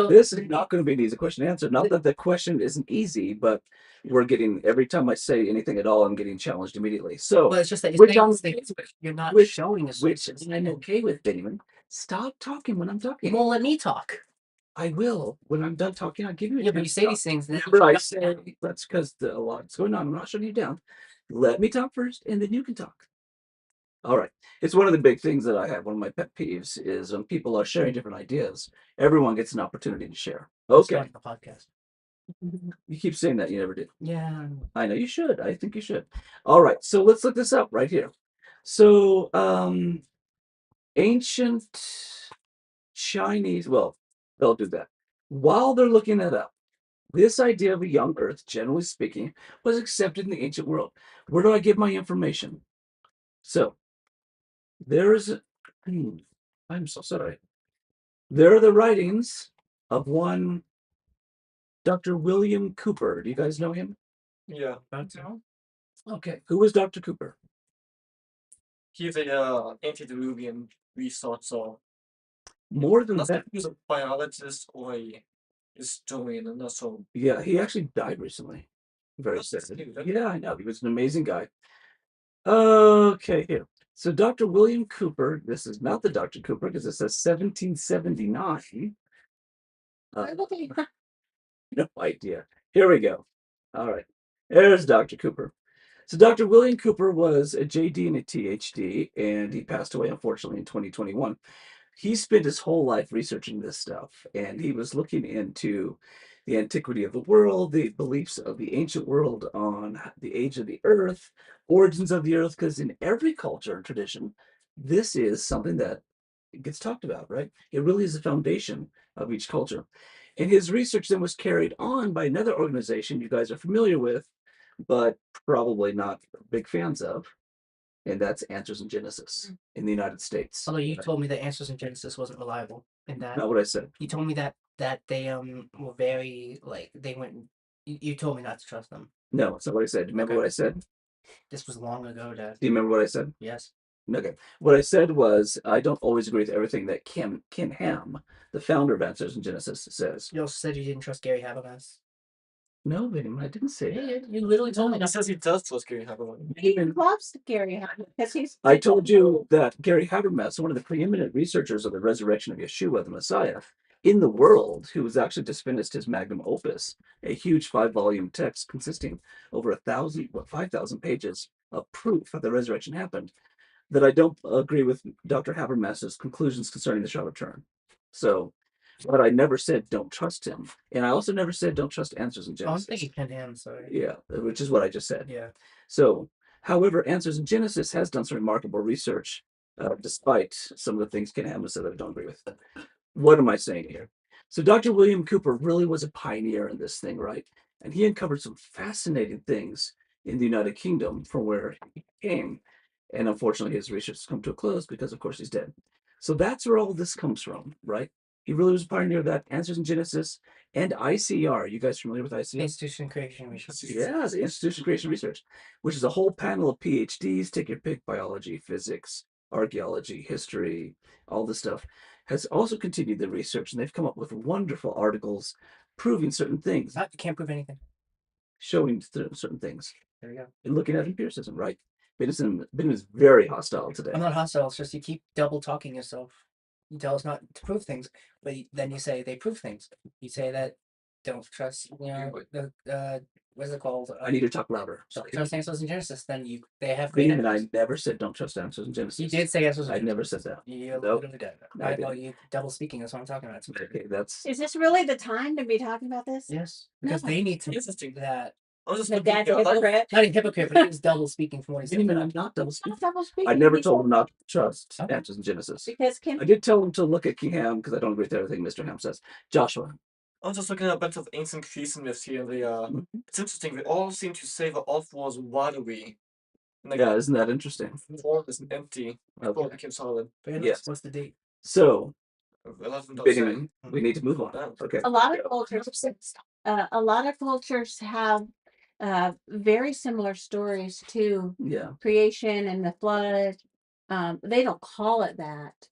This is not going to be an easy question to answer. Not that the question isn't easy, but we're getting every time I say anything at all, I'm getting challenged immediately. So, Well, it's just that which you're, I'm saying things, but you're not which- showing us. which I'm okay with, Benjamin. Stop talking when I'm You talking. won't let me talk. I will. When I'm done talking, I'll give you a Yeah, but you chance say to these things. And then Remember, I you shut down. say that's because a lot's going on. I'm not shutting you down. Let me talk first, and then you can talk. All right. It's one of the big things that I have. One of my pet peeves is when people are sharing different ideas, everyone gets an opportunity to share. Okay. Starting the podcast. You keep saying that. You never did. Yeah. I know you should. I think you should. All right. So let's look this up right here. So, ancient Chinese, well, they'll do that. While they're looking that up, this idea of a young Earth, generally speaking, was accepted in the ancient world. Where do I get my information? So, there is a, I'm so sorry. There are the writings of one Dr. William Cooper. Do you guys know him? Yeah. Okay. Who was Dr. Cooper? He's a antediluvian researcher. More than Unless that. he was a biologist or a historian, I'm not sure. Yeah, he actually died recently. Very That's sad. cute, huh? Yeah, I know. He was an amazing guy. Okay, here. So Dr. William Cooper, this is not the Dr. Cooper because it says 1779. No idea. Here we go. All right. There's Dr. Cooper. So Dr. William Cooper was a JD and a THD, and he passed away, unfortunately, in 2021. He spent his whole life researching this stuff, and he was looking into the antiquity of the world, the beliefs of the ancient world on the age of the earth, origins of the earth, because in every culture and tradition, this is something that gets talked about, right? It really is the foundation of each culture. And his research then was carried on by another organization you guys are familiar with, but probably not big fans of, and that's Answers in Genesis in the United States. Although you told me that Answers in Genesis wasn't reliable, and that Not what I said. you told me that they were very like they went. You told me not to trust them. No, that's not what I said. Remember Okay. what I said? This was long ago, Dad. Do you remember what I said? Yes. Okay. What I said was I don't always agree with everything that Ken Ham, the founder of Answers in Genesis, says. You also said you didn't trust Gary Habermas. No, William, I didn't say Yeah, that. you literally told me He that. says he does trust Gary Habermas. He loves Gary because he's. I told you that Gary Habermas, one of the preeminent researchers of the resurrection of Yeshua, the Messiah, in the world, who has actually just finished his magnum opus, a huge 5-volume text consisting over 5,000 pages of proof that the resurrection happened, that I don't agree with Dr. Habermas's conclusions concerning the shall return. So, but I never said don't trust him, and I also never said don't trust Answers in Oh, I'm Genesis. thinking Ken Ham. Sorry. Yeah, which is what I just said. Yeah. So, however, Answers in Genesis has done some remarkable research, despite some of the things Ken Ham said that I don't agree with. What am I saying here? So, Dr. William Cooper really was a pioneer in this thing, right? And he uncovered some fascinating things in the United Kingdom from where he came. And unfortunately, his research has come to a close because, of course, he's dead. So that's where all this comes from, right? He really was a pioneer of that. Answers in Genesis and ICR. You guys familiar with ICR? Institution Creation Research. Yeah, the Institution of Creation Research, which is a whole panel of PhDs, take your pick, biology, physics, archaeology, history, all this stuff, has also continued the research, and they've come up with wonderful articles proving certain things, You can't prove anything. showing certain things, There we go. and looking at empiricism, right? Benjamin is very hostile today. I'm not hostile. It's just you keep double talking yourself. You tell us not to prove things, but then you say they prove things. You say that don't trust, the what's it called? I need to talk louder. Don't trust Answers in Genesis. Then they have great Benjamin, I evidence. never said don't trust Answers in Genesis. You did say Answers in I Genesis. never said that. You Nope. literally did. I I know didn't. you double speaking. That's what I'm talking about. Okay, that's Is this really the time to be talking about this? Yes, because No. they need to Interesting. that. I was just The looking dad's a at life. hypocrite. Not a hypocrite, but he was double speaking from what he said. Benjamin, I'm not double speaking. Not double speaking. I never He told said- him not to trust Okay. Answers in Genesis. because Kim. I did tell him to look at King Ham because I don't agree with everything Mr. Ham says. Joshua. I was just looking at a bunch of ancient creation myths here, and it's interesting. They all seem to say the earth was watery. Like, Yeah, isn't that interesting? form is empty before it Okay. became solid. Yes. What's the date? So, 11 does Benjamin, we need to move on. Yeah. Okay. A lot of cultures have very similar stories to Yeah. creation and the flood. They don't call it that,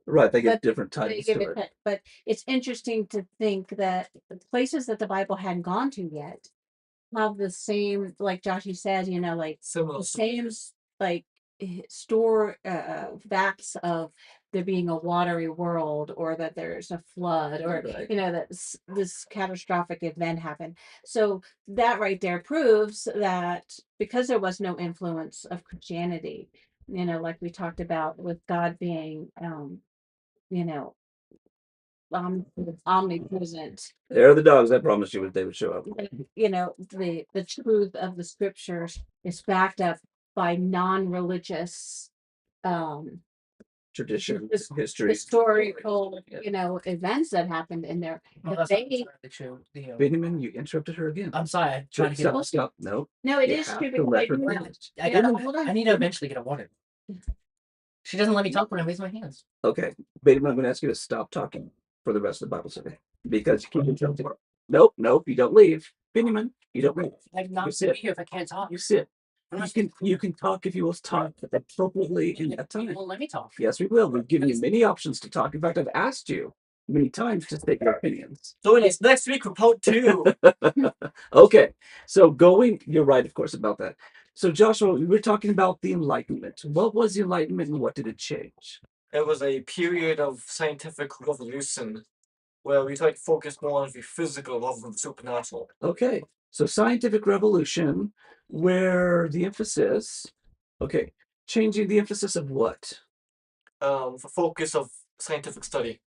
Right. They get But different they titles give to it it. that- but it's interesting to think that the places that the Bible hadn't gone to yet have the same, like Joshy said, like Similar the same like facts of there being a watery world, or that there's a flood, or Right. that this catastrophic event happened. So that right there proves that because there was no influence of Christianity, like we talked about with God being you know omnipresent, There are the dogs. I promised you they would show up. the truth of the scriptures is backed up by non-religious Tradition, His- history, historical Yeah. Events that happened in there. Well, But that's not they entirely true. Benjamin, you interrupted her again. I'm sorry. I'm trying to get Stop, stop. No. No, it You is have true to because let I her do finish. know. I Yeah, gotta. hold on. I need to eventually get a water. She doesn't let me talk when I raise my hands. Okay. Benjamin, I'm going to ask you to stop talking for the rest of the Bible study because you keep interrupting. Nope. You don't leave. Benjamin, you don't leave. I'm not You gonna sit. be here if I can't talk. You sit. I'm not- You can talk if you will talk appropriately in that You time. won't let me talk. Yes, we will. We've given you many options to talk. In fact, I've asked you many times to state your opinions. So it's next week for part 2. Okay, so you're right, of course, about that. So Joshua, we were talking about the Enlightenment. What was the Enlightenment and what did it change? It was a period of scientific revolution where we tried to focus more on the physical rather than the supernatural. Okay, so scientific revolution, where the emphasis, changing the emphasis of what? The focus of scientific study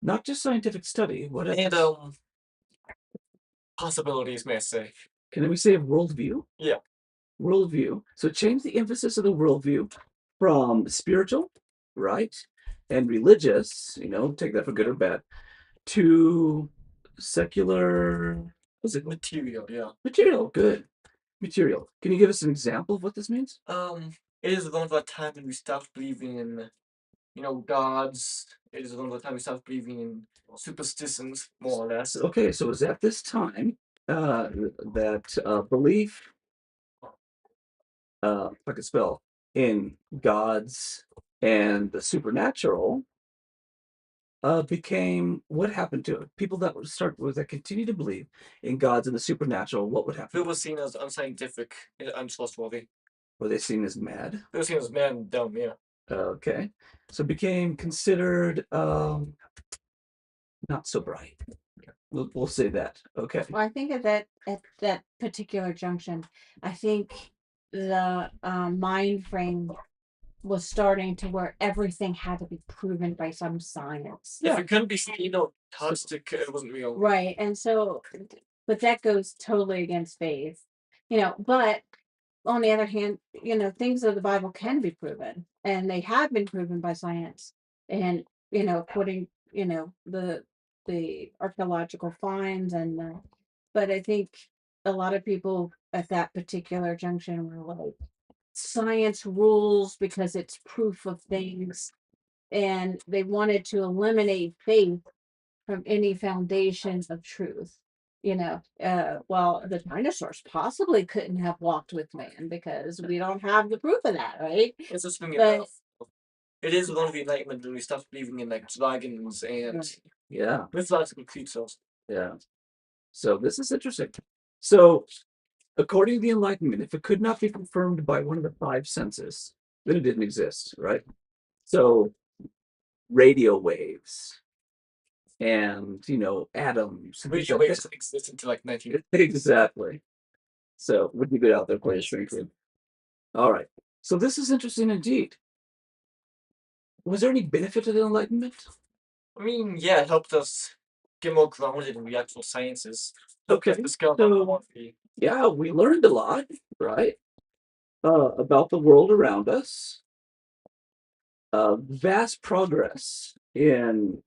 Not just scientific study. What else? and possibilities, may I say. Can we say of worldview? Yeah. Worldview. So change the emphasis of the worldview from spiritual, right, and religious, take that for good or bad, to secular. Was it Material, yeah. material? Good. Material. Can you give us an example of what this means? It is around that time when we start believing in, gods. It is around the time we start believing in superstitions, more or less. Okay, so it was at this time that belief, if I could spell, in gods and the supernatural became, what happened to it? People that that continue to believe in gods and the supernatural, what would They happen? were seen as unscientific and untrustworthy. Were they seen as mad? They were seen as mad and dumb, yeah. Okay, so became considered not so bright. We'll say that. Okay. Well, I think at that particular junction, I think the mind frame was starting to where everything had to be proven by some science. If Yeah. it couldn't be seen or touched, it wasn't real. Right. And so, but that goes totally against faith, but on the other hand, things of the Bible can be proven and they have been proven by science. And, according, the archaeological finds but I think a lot of people at that particular junction were like, science rules because it's proof of things. And they wanted to eliminate faith from any foundations of truth. Well, the dinosaurs possibly couldn't have walked with man because we don't have the proof of that, right? It's just thing But- enough. It is one of the Enlightenment when we start believing in like dragons and Right. Yeah. mythological creatures. Yeah. So this is interesting. So, according to the Enlightenment, if it could not be confirmed by one of the five senses, then it didn't exist, right? So, radio waves and atoms. and things Radio like waves that. exist until like 19. Exactly. So, would be good out there playing string too. All right. So this is interesting indeed. Was there any benefit to the Enlightenment? I mean, yeah, it helped us get more grounded in the actual sciences. Helped us Okay, discover so- more of the Yeah, we learned a lot, right? About the world around us. Vast progress in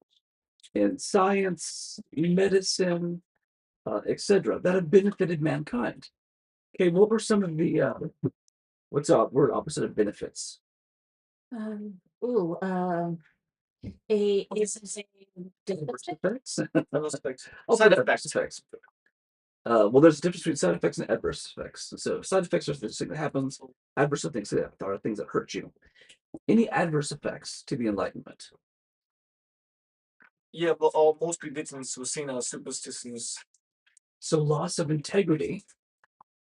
science, medicine, etc. that have benefited mankind. Okay, what were some of the what's up word opposite of benefits? ooh, is a Adverse effects. those effects. I'll Side put effects. adverse effects. Well, there's a difference between side effects and adverse effects. So side effects are things that happens. Adverse things that are things that hurt you. Any adverse effects to the Enlightenment? Yeah, but most religions were seen as superstitions. So loss of integrity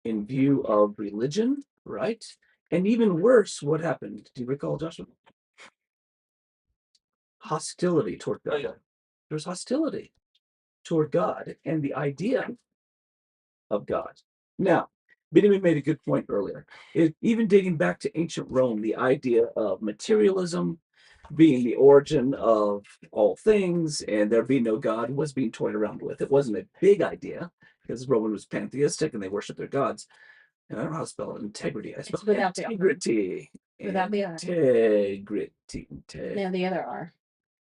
in view of religion, right? And even worse, what happened? Do you recall, Joshua? Hostility toward God. Oh, yeah. There's hostility toward God and the idea of God. Now, Benjamin made a good point earlier. Even dating back to ancient Rome, the idea of materialism being the origin of all things and there being no God was being toyed around with. It wasn't a big idea because Roman was pantheistic and they worshiped their gods. And I don't know how to spell it. Integrity. I spell without the R. integrity. Without the R. Integrity. No, the other R.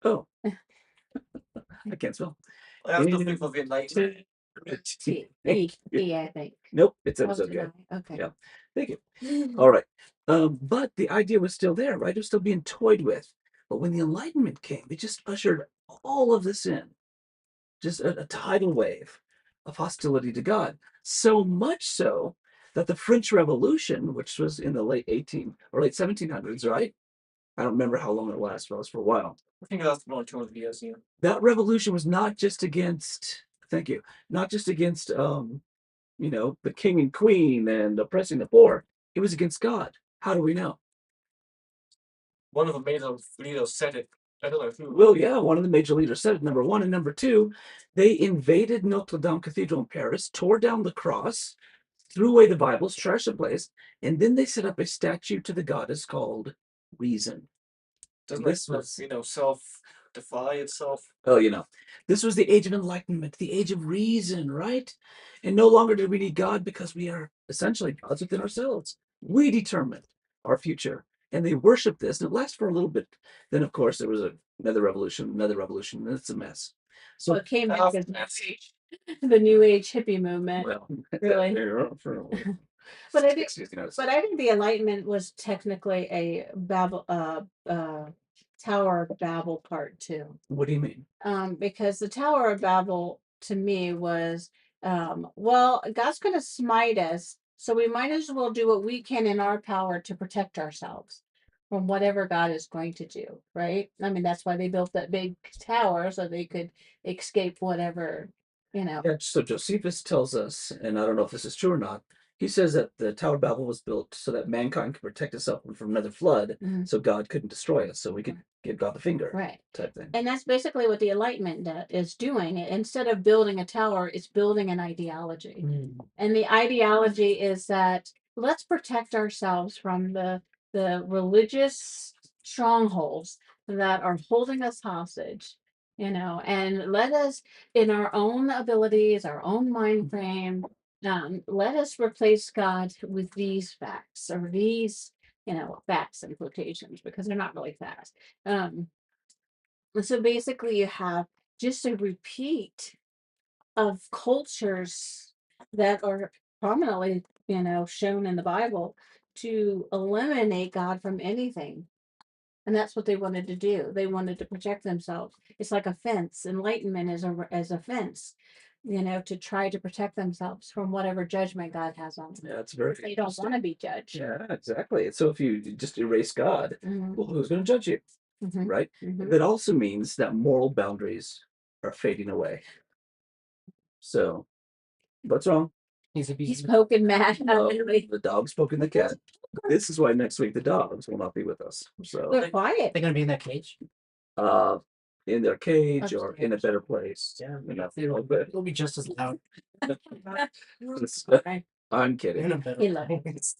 Oh, I can't spell. I was looking for the Enlightenment. T E, I think. Nope, it's Oh, episode did good. I? Okay. Yeah. Thank you. All right. But the idea was still there, right? It was still being toyed with. But when the Enlightenment came, it just ushered all of this in. Just a tidal wave of hostility to God. So much so that the French Revolution, which was in the late 1700s, right? I don't remember how long it lasted, but it was for a while. I think that's more 200 years, yeah. That revolution was not just against, thank you, not just against the king and queen and oppressing the poor. It was against God. How do we know? One of the major leaders said it. I don't know who. Well, yeah, one of the major leaders said it, number one. And number two, they invaded Notre Dame Cathedral in Paris, tore down the cross, threw away the Bibles, trashed the place, and then they set up a statue to the goddess called Reason. Doesn't this it, was- self-defy itself? Oh, this was the age of enlightenment, the age of reason, right? And no longer do we need God because we are essentially gods within ourselves. We determine our future and they worship this, and it lasts for a little bit. Then, of course, there was another revolution, and it's a mess. So So, it came back Half as mess. the New Age hippie movement. well, Really? But I think, 60s, you know, but I think the Enlightenment was technically a Tower of Babel part two. what do you mean? Because the Tower of Babel to me was, well, God's going to smite us, so we might as well do what we can in our power to protect ourselves from whatever God is going to do, right? I mean, that's why they built that big tower so they could escape whatever, you know. Yeah, so Josephus tells us, and I don't know if this is true or not. He says that the Tower of Babel was built so that mankind could protect itself from another flood, Mhm. so God couldn't destroy us, so we could give God the finger, Right. type thing. And that's basically what the Enlightenment is doing. Instead of building a tower, it's building an ideology. And the ideology is that let's protect ourselves from the religious strongholds that are holding us hostage, you know, and let us, in our own abilities, our own mind frame, let us replace God with these facts or these, you know, facts in quotations because they're not really facts. So basically, you have just a repeat of cultures that are prominently, you know, shown in the Bible to eliminate God from anything. And that's what they wanted to do. They wanted to protect themselves. It's like a fence. Enlightenment is a fence, you know, to try to protect themselves from whatever judgment God has on them. Yeah, it's very They don't want to be judged. Yeah, exactly. So if you just erase God, Mhm, well, who's going to judge you, mhm, right? mhm. That also means that moral boundaries are fading away. So, what's wrong? He's a He's beast. poking Matt. No, the dog's poking the cat. This is why next week the dogs will not be with us. So, They're quiet. They're gonna be in that cage. uh, in their cage or in a Upstairs. better place. Yeah, You know, it'll, but it'll be just as loud. I'm kidding. In a better He loves place.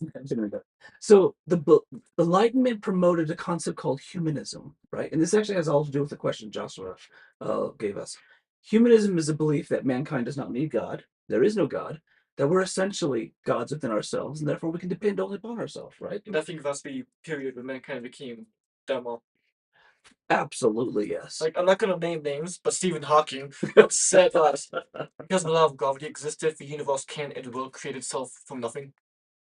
So the Enlightenment promoted a concept called humanism, right? And this actually has all to do with the question Joshua gave us. Humanism is a belief that mankind does not need God. There is no God. That we're essentially gods within ourselves, and therefore we can depend only upon ourselves, right? And I think that's the period when mankind became dumber. Absolutely, yes. Like, I'm not gonna name names, but Stephen Hawking said that because the law of gravity existed, the universe can and will create itself from nothing.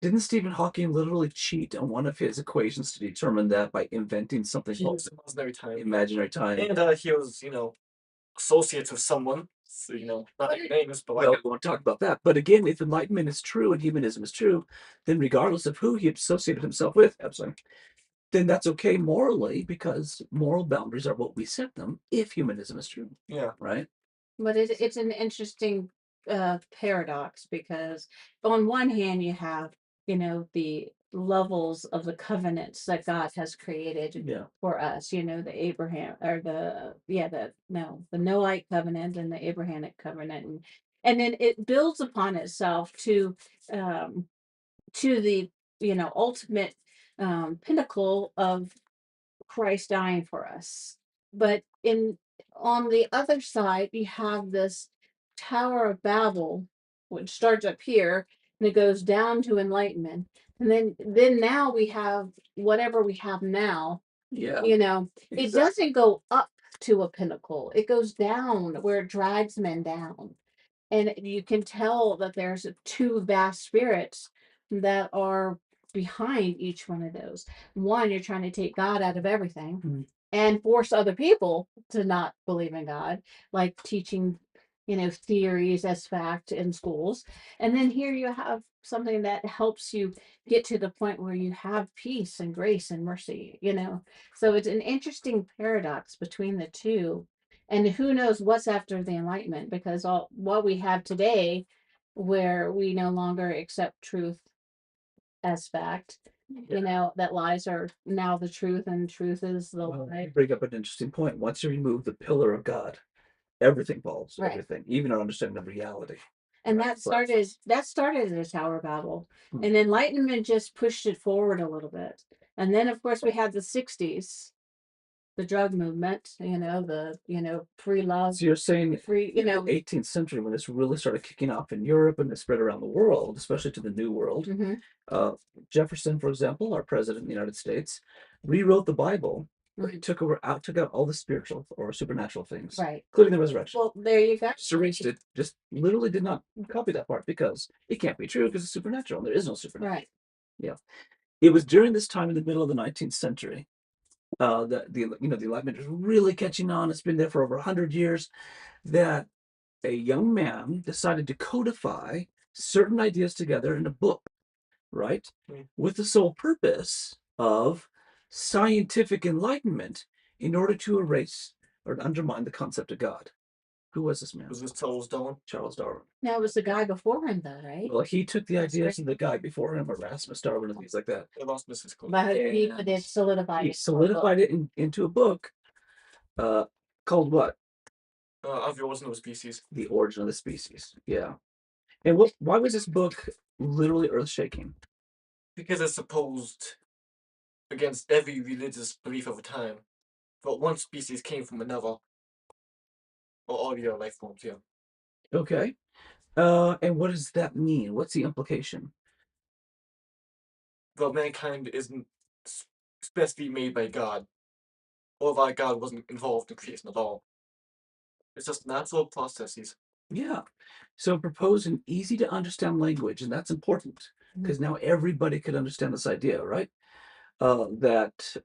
Didn't Stephen Hawking literally cheat on one of his equations to determine that by inventing something He called used imaginary time. imaginary time? And he was, you know, associates with someone. So, you know, not naming names, but Well, like, we won't talk about that. But again, if enlightenment is true and humanism is true, then regardless of who he associated himself with, then that's okay morally because moral boundaries are what we set them if humanism is true, yeah. right? But it's an interesting paradox because on one hand you have, you know, the levels of the covenants that God has created Yeah. for us, you know, the Abraham or the Noahide covenant and the Abrahamic covenant, and then it builds upon itself um to the, you know, ultimate pinnacle of Christ dying for us. But in on the other side, you have this Tower of Babel, which starts up here and it goes down to enlightenment. And then now we have whatever we have now, Yeah. you know, it Exactly. doesn't go up to a pinnacle. It goes down where it drags men down. And you can tell that there's two vast spirits that are behind each one of those. One, you're trying to take God out of everything Mhm. and force other people to not believe in God, like teaching, you know, theories as fact in schools. And then here you have something that helps you get to the point where you have peace and grace and mercy, you know. So it's an interesting paradox between the two, and who knows what's after the enlightenment, because all what we have today where we no longer accept truth as fact, you know, that lies are now the truth and truth is the Well, you lie. bring up an interesting point. Once you remove the pillar of God, everything falls. Right. Everything, even our understanding of reality. And Right. that started the Tower of Babel. Hmm. And enlightenment just pushed it forward a little bit. And then of course we had the 60s, the drug movement, the free love, So you're saying free, in the 18th century, when this really started kicking off in Europe and it spread around the world, especially to the New World, mhm, Jefferson, for example, our president in the United States, rewrote the Bible, but he mhm, took out all the spiritual or supernatural things, right. including the resurrection. Well, there you go. Just erased it. Just literally did not copy that part because it can't be true because it's supernatural. There is no supernatural. Right. Yeah. It was during this time in the middle of the 19th century that the Enlightenment is really catching on. It's been there for over 100 years. That a young man decided to codify certain ideas together in a book, right? With the sole purpose of scientific enlightenment in order to erase or undermine the concept of God. Who was this man? Was this Charles Darwin? Charles Darwin. Now it was the guy before him, though, right? Well, he took the That's ideas great. of the guy before him, Erasmus Darwin, and things like that. Erasmus is called. But he And did solidify he it. solidified it into a book called what? Of the Origin of Species. The Origin of the Species. Yeah. And why was this book literally earth-shaking? Because it's supposed against every religious belief of the time. But one species came from another. Or all the other life forms, yeah. Okay. And what does that mean? What's the implication? But mankind isn't specially made by God. Or that God wasn't involved in creation at all. It's just natural processes. Yeah. So propose an easy to understand language, and that's important because now everybody could understand this idea, right? That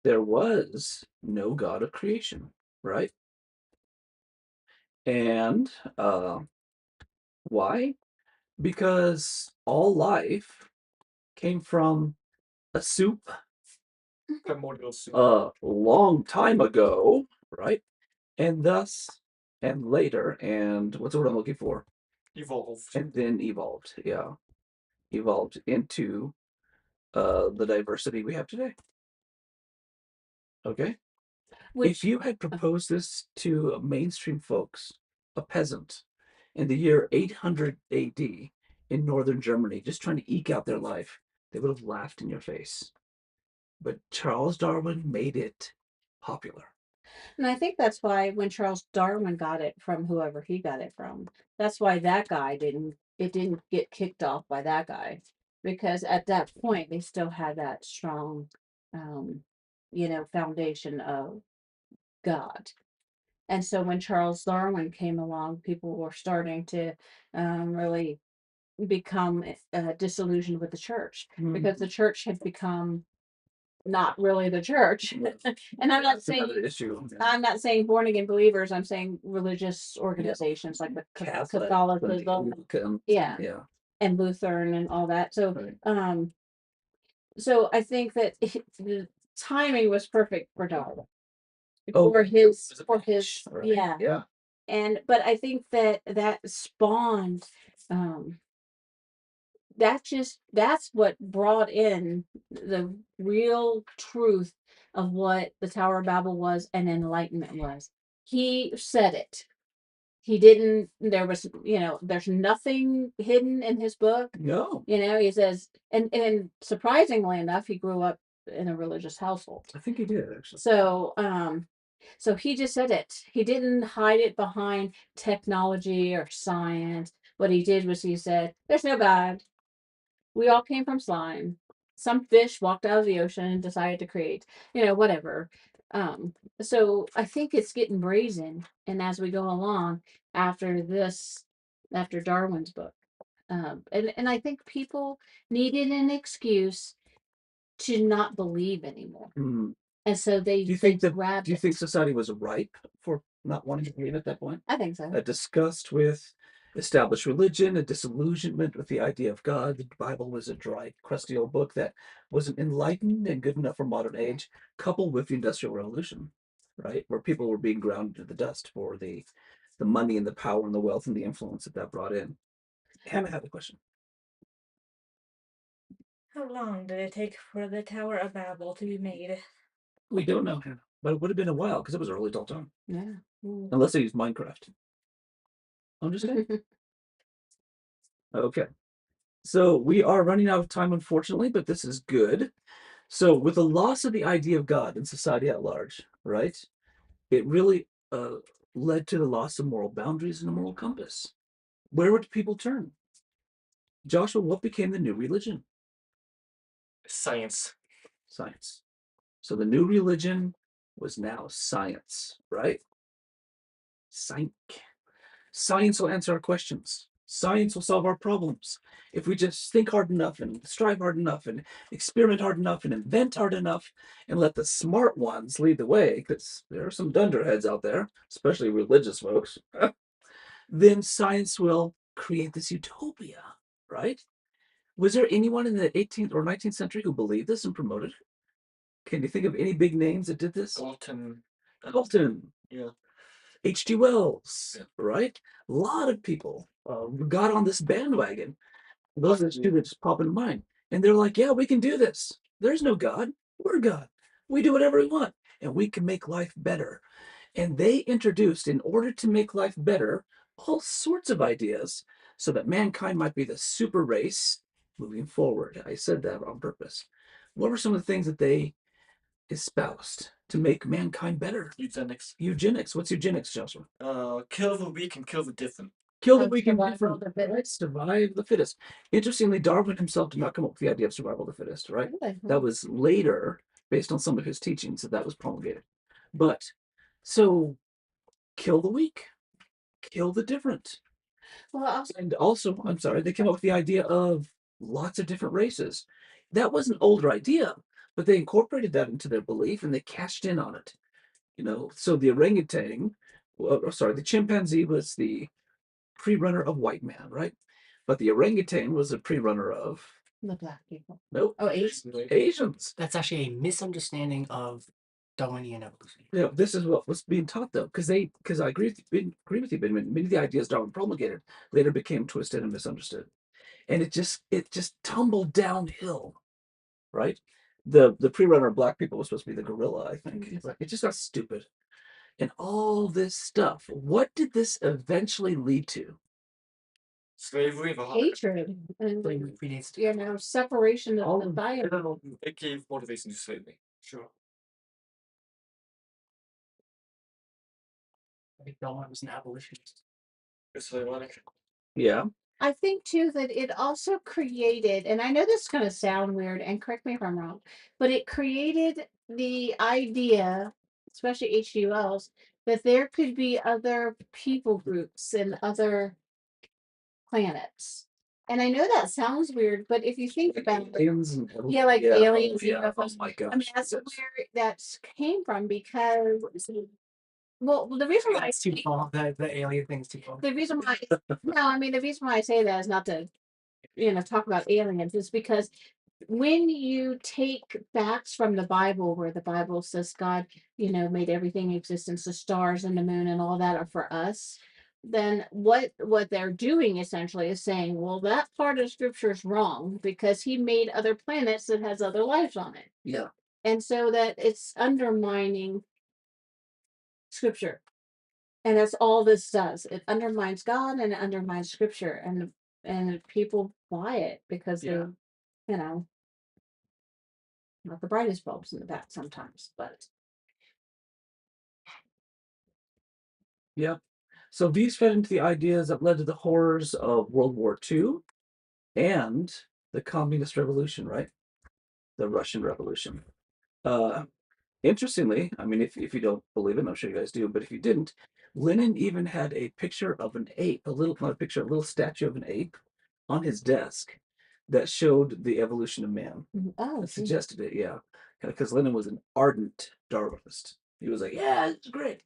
there was no God of creation, right? And why? Because all life came from a soup Primordial soup. a long time ago, right? And thus, and later, and what's the word I'm looking for? Evolved. And then evolved, yeah. Evolved into the diversity we have today. Okay? If you had proposed this to mainstream folks, a peasant, in the year 800 AD in northern Germany, just trying to eke out their life, they would have laughed in your face. But Charles Darwin made it popular. And I think that's why when Charles Darwin got it from whoever he got it from, that's why that guy didn't get kicked off by that guy. Because at that point they still had that strong um, foundation of God. And so when Charles Darwin came along, people were starting to really become disillusioned with the church because the church had become not really the church. And I'm not That's another saying issue. I'm not saying born again believers. I'm saying religious organizations like the Catholic, Catholicism, Anglican, yeah, yeah. and Lutheran and all that. So, Right. so I think that the timing was perfect for Darwin Oh, for his right. yeah. Yeah. And but I think that spawned that's what brought in the real truth of what the Tower of Babel was and enlightenment was. He said it. He didn't, there was, there's nothing hidden in his book. No, He says, and surprisingly enough, he grew up in a religious household. I think he did actually. So he just said it. He didn't hide it behind technology or science. What he did was he said, there's no God. We all came from slime. Some fish walked out of the ocean and decided to create, whatever. So I think it's getting brazen, and as we go along after this, after Darwin's book, and I think people needed an excuse to not believe anymore, Mm. and so Do you they think grabbed do you think it. society was ripe for not wanting to believe at that point? I think so. A disgust with established religion, a disillusionment with the idea of God. The Bible was a dry, crusty old book that wasn't enlightened and good enough for modern age, coupled with the Industrial Revolution, right? Where people were being ground to the dust for the money and the power and the wealth and the influence that brought in. Hannah had a question. How long did it take for the Tower of Babel to be made? We don't know, Hannah, but it would have been a while because it was early adult time. Yeah. Unless they used Minecraft. I'm just saying. Okay. So we are running out of time, unfortunately, but this is good. So with the loss of the idea of God in society at large, right, it really led to the loss of moral boundaries and a moral compass. Where would people turn? Joshua, what became the new religion? Science. Science. So the new religion was now science, right? Science will answer our questions. Science will solve our problems. If we just think hard enough and strive hard enough and experiment hard enough and invent hard enough and let the smart ones lead the way, because there are some dunderheads out there, especially religious folks, then science will create this utopia, right? Was there anyone in the 18th or 19th century who believed this and promoted it? Can you think of any big names that did this? Galton. Galton, Yeah. H.G. Wells, Yeah. right? A lot of people got on this bandwagon. Those are the two that just pop in mind. And they're like, yeah, we can do this. There's no God. We're God. We do whatever we want and we can make life better. And they introduced, in order to make life better, all sorts of ideas so that mankind might be the super race moving forward. I said that on purpose. What were some of the things that they espoused to make mankind better? Eugenics. Eugenics. What's eugenics, Joshua? Kill the weak and kill the different. Kill the Oh, weak and survival different. of the Right? Survive the fittest. Interestingly, Darwin himself did not come up with the idea of survival of the fittest, right? Really? That was later, based on some of his teachings, that was promulgated. But so kill the weak, kill the different. Well, also, And also, I'm sorry, they came up with the idea of lots of different races. That was an older idea, but they incorporated that into their belief and they cashed in on it. So the orangutan, the chimpanzee was the pre-runner of white man, right? But the orangutan was a pre-runner of the black people. nope, Oh, Asian. Asians. That's actually a misunderstanding of Darwinian evolution. Yeah, this is what was being taught though, because I agree with you, Benjamin. Many of the ideas Darwin promulgated later became twisted and misunderstood, and it just tumbled downhill, right? The pre-runner of black people was supposed to be the gorilla, I think. But it just got stupid, and all this stuff. What did this eventually lead to? Slavery. Hatred and Slavery predates. separation All of of- society. It gave motivation to slavery. Sure. I think Darwin was an abolitionist. It's ironic. Yeah, I think too that it also created, and I know this is going to sound weird, and correct me if I'm wrong, but it created the idea, especially H.G. Wells, that there could be other people groups and other planets. And I know that sounds weird, but if you think about it, aliens and yeah, like aliens and yeah. Oh UFOs. my I gosh. mean, that's where that came from because, well, the reason why It's too far. The alien thing's too far. the reason why no, I mean the reason why I say that is not to talk about aliens is because when you take facts from the Bible, where the Bible says God, made everything in existence, the stars and the moon and all that are for us, then what they're doing essentially is saying, well, that part of scripture is wrong because he made other planets that has other lives on it. Yeah. And so that it's undermining scripture. And that's all this does. It undermines God and it undermines scripture. And people buy it because Yeah. they, not the brightest bulbs in the back sometimes, but Yeah. So these fed into the ideas that led to the horrors of World War II and the Communist Revolution, right? The Russian Revolution. Uh, Interestingly, I mean, if you don't believe it, I'm sure you guys do, but if you didn't, Lenin even had a picture of an ape, not a picture, a little statue of an ape on his desk that showed the evolution of man. oh, That suggested it, yeah. Because Lenin was an ardent Darwinist. He was like, yeah, it's great.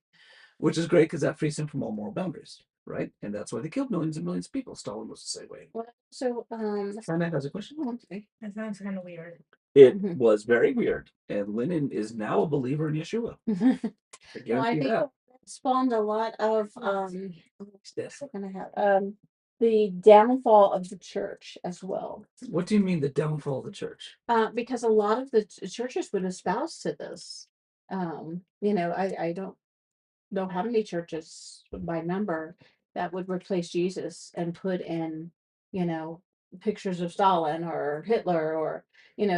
Which is great because that frees him from all moral boundaries, right? And that's why they killed millions and millions of people. Stalin was the same way. well, so Anna has a question. okay. That sounds kind of weird. It Mhm. was very weird. And Lenin is now a believer in Yeshua. I Well, I guarantee think that. that spawned a lot of What's this? the downfall of the church as well. What do you mean the downfall of the church? Because a lot of the churches would espouse to this. I don't know how many churches by number that would replace Jesus and put in, pictures of Stalin or Hitler or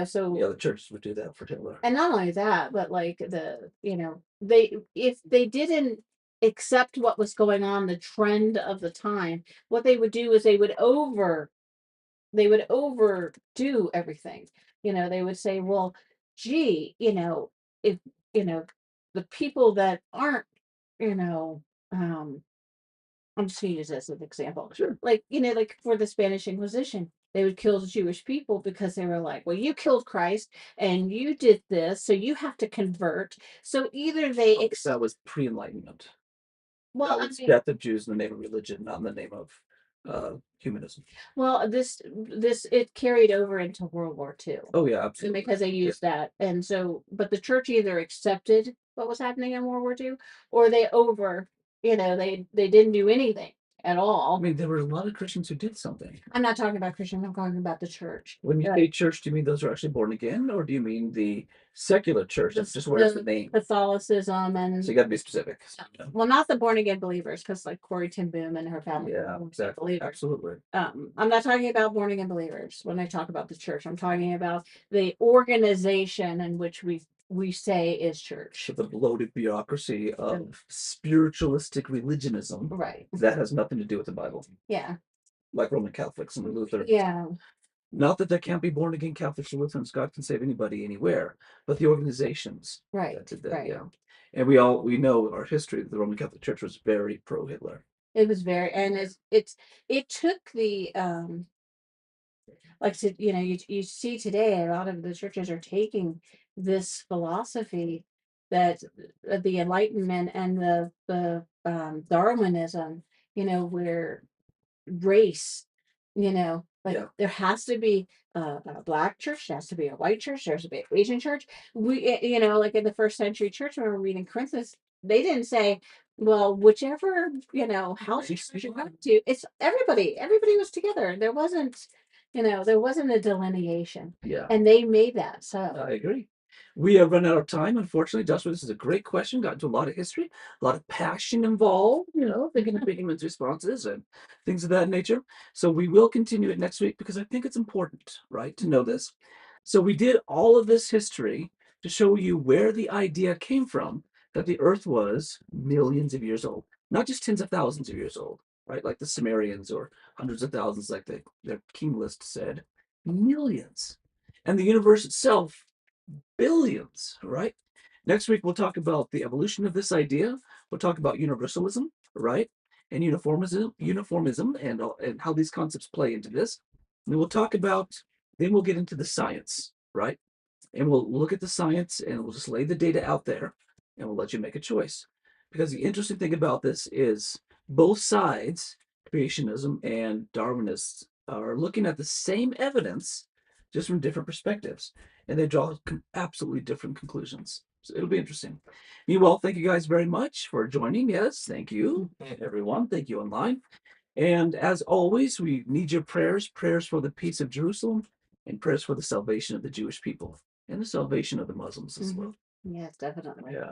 so. Yeah, the churches would do that for Hitler. And not only that, but like they if they didn't accept what was going on, the trend of the time, what they would do is they would overdo everything. They would say, well, gee, if the people that aren't, you know, I'm just gonna use this as an example. Sure. Like, like for the Spanish Inquisition, they would kill the Jewish people because they were like, well, you killed Christ and you did this, so you have to convert. So either they That was pre-Enlightenment. well, That I was mean, death of Jews in the name of religion, not in the name of humanism. well, this it carried over into World War II. Oh yeah, And absolutely. because they used that. And so, but the church either accepted what was happening in World War II, or they didn't do anything at I all. mean, there were a lot of Christians who did something. I'm not talking about Christians, I'm talking about the church. When you say church, do you mean those are actually born again, or do you mean the secular church that just wears the name? Catholicism and So you got to be specific. well, not the born again believers, because like Corey Ten Boom and her family. Yeah, exactly. Absolutely. I'm not talking about born again believers when I talk about the church. I'm talking about the organization in which we say is church. So the bloated bureaucracy of spiritualistic religionism Right. that has nothing to do with the Bible. Yeah. Like Roman Catholics and Luther. Yeah. Not that there can't be born again Catholics or Lutherans. God can save anybody anywhere, but the organizations Right. that did that, Right. yeah. And we know our history. The Roman Catholic Church was very pro Hitler. It was very, and it took the like I said, you see today a lot of the churches are taking this philosophy that the Enlightenment and the Darwinism, where race, like Yeah. there has to be a black church, there has to be a white church, there has to be an Asian church. Like in the first century church, when we're reading Corinthians, they didn't say, well, whichever, house you go to, it's everybody was together. There wasn't a delineation. Yeah. And they made that. So I agree. We have run out of time, unfortunately. Joshua, this is a great question. Got into a lot of history, a lot of passion involved, thinking of Bigman's responses and things of that nature. So we will continue it next week because I think it's important, right, to know this. So we did all of this history to show you where the idea came from that the earth was millions of years old, not just tens of thousands of years old, right? Like the Sumerians or hundreds of thousands, like their king list said, millions. And the universe itself, billions, right? Next week, we'll talk about the evolution of this idea. We'll talk about universalism, right? And uniformism and how these concepts play into this. And then we'll get into the science, right? And we'll look at the science and we'll just lay the data out there and we'll let you make a choice. Because the interesting thing about this is both sides, creationism and Darwinists, are looking at the same evidence just from different perspectives. And they draw absolutely different conclusions. So it'll be interesting. Meanwhile, thank you guys very much for joining. Yes, thank you, everyone. Thank you online. And as always, we need your prayers for the peace of Jerusalem and prayers for the salvation of the Jewish people and the salvation of the Muslims as well. yes, definitely. Yeah.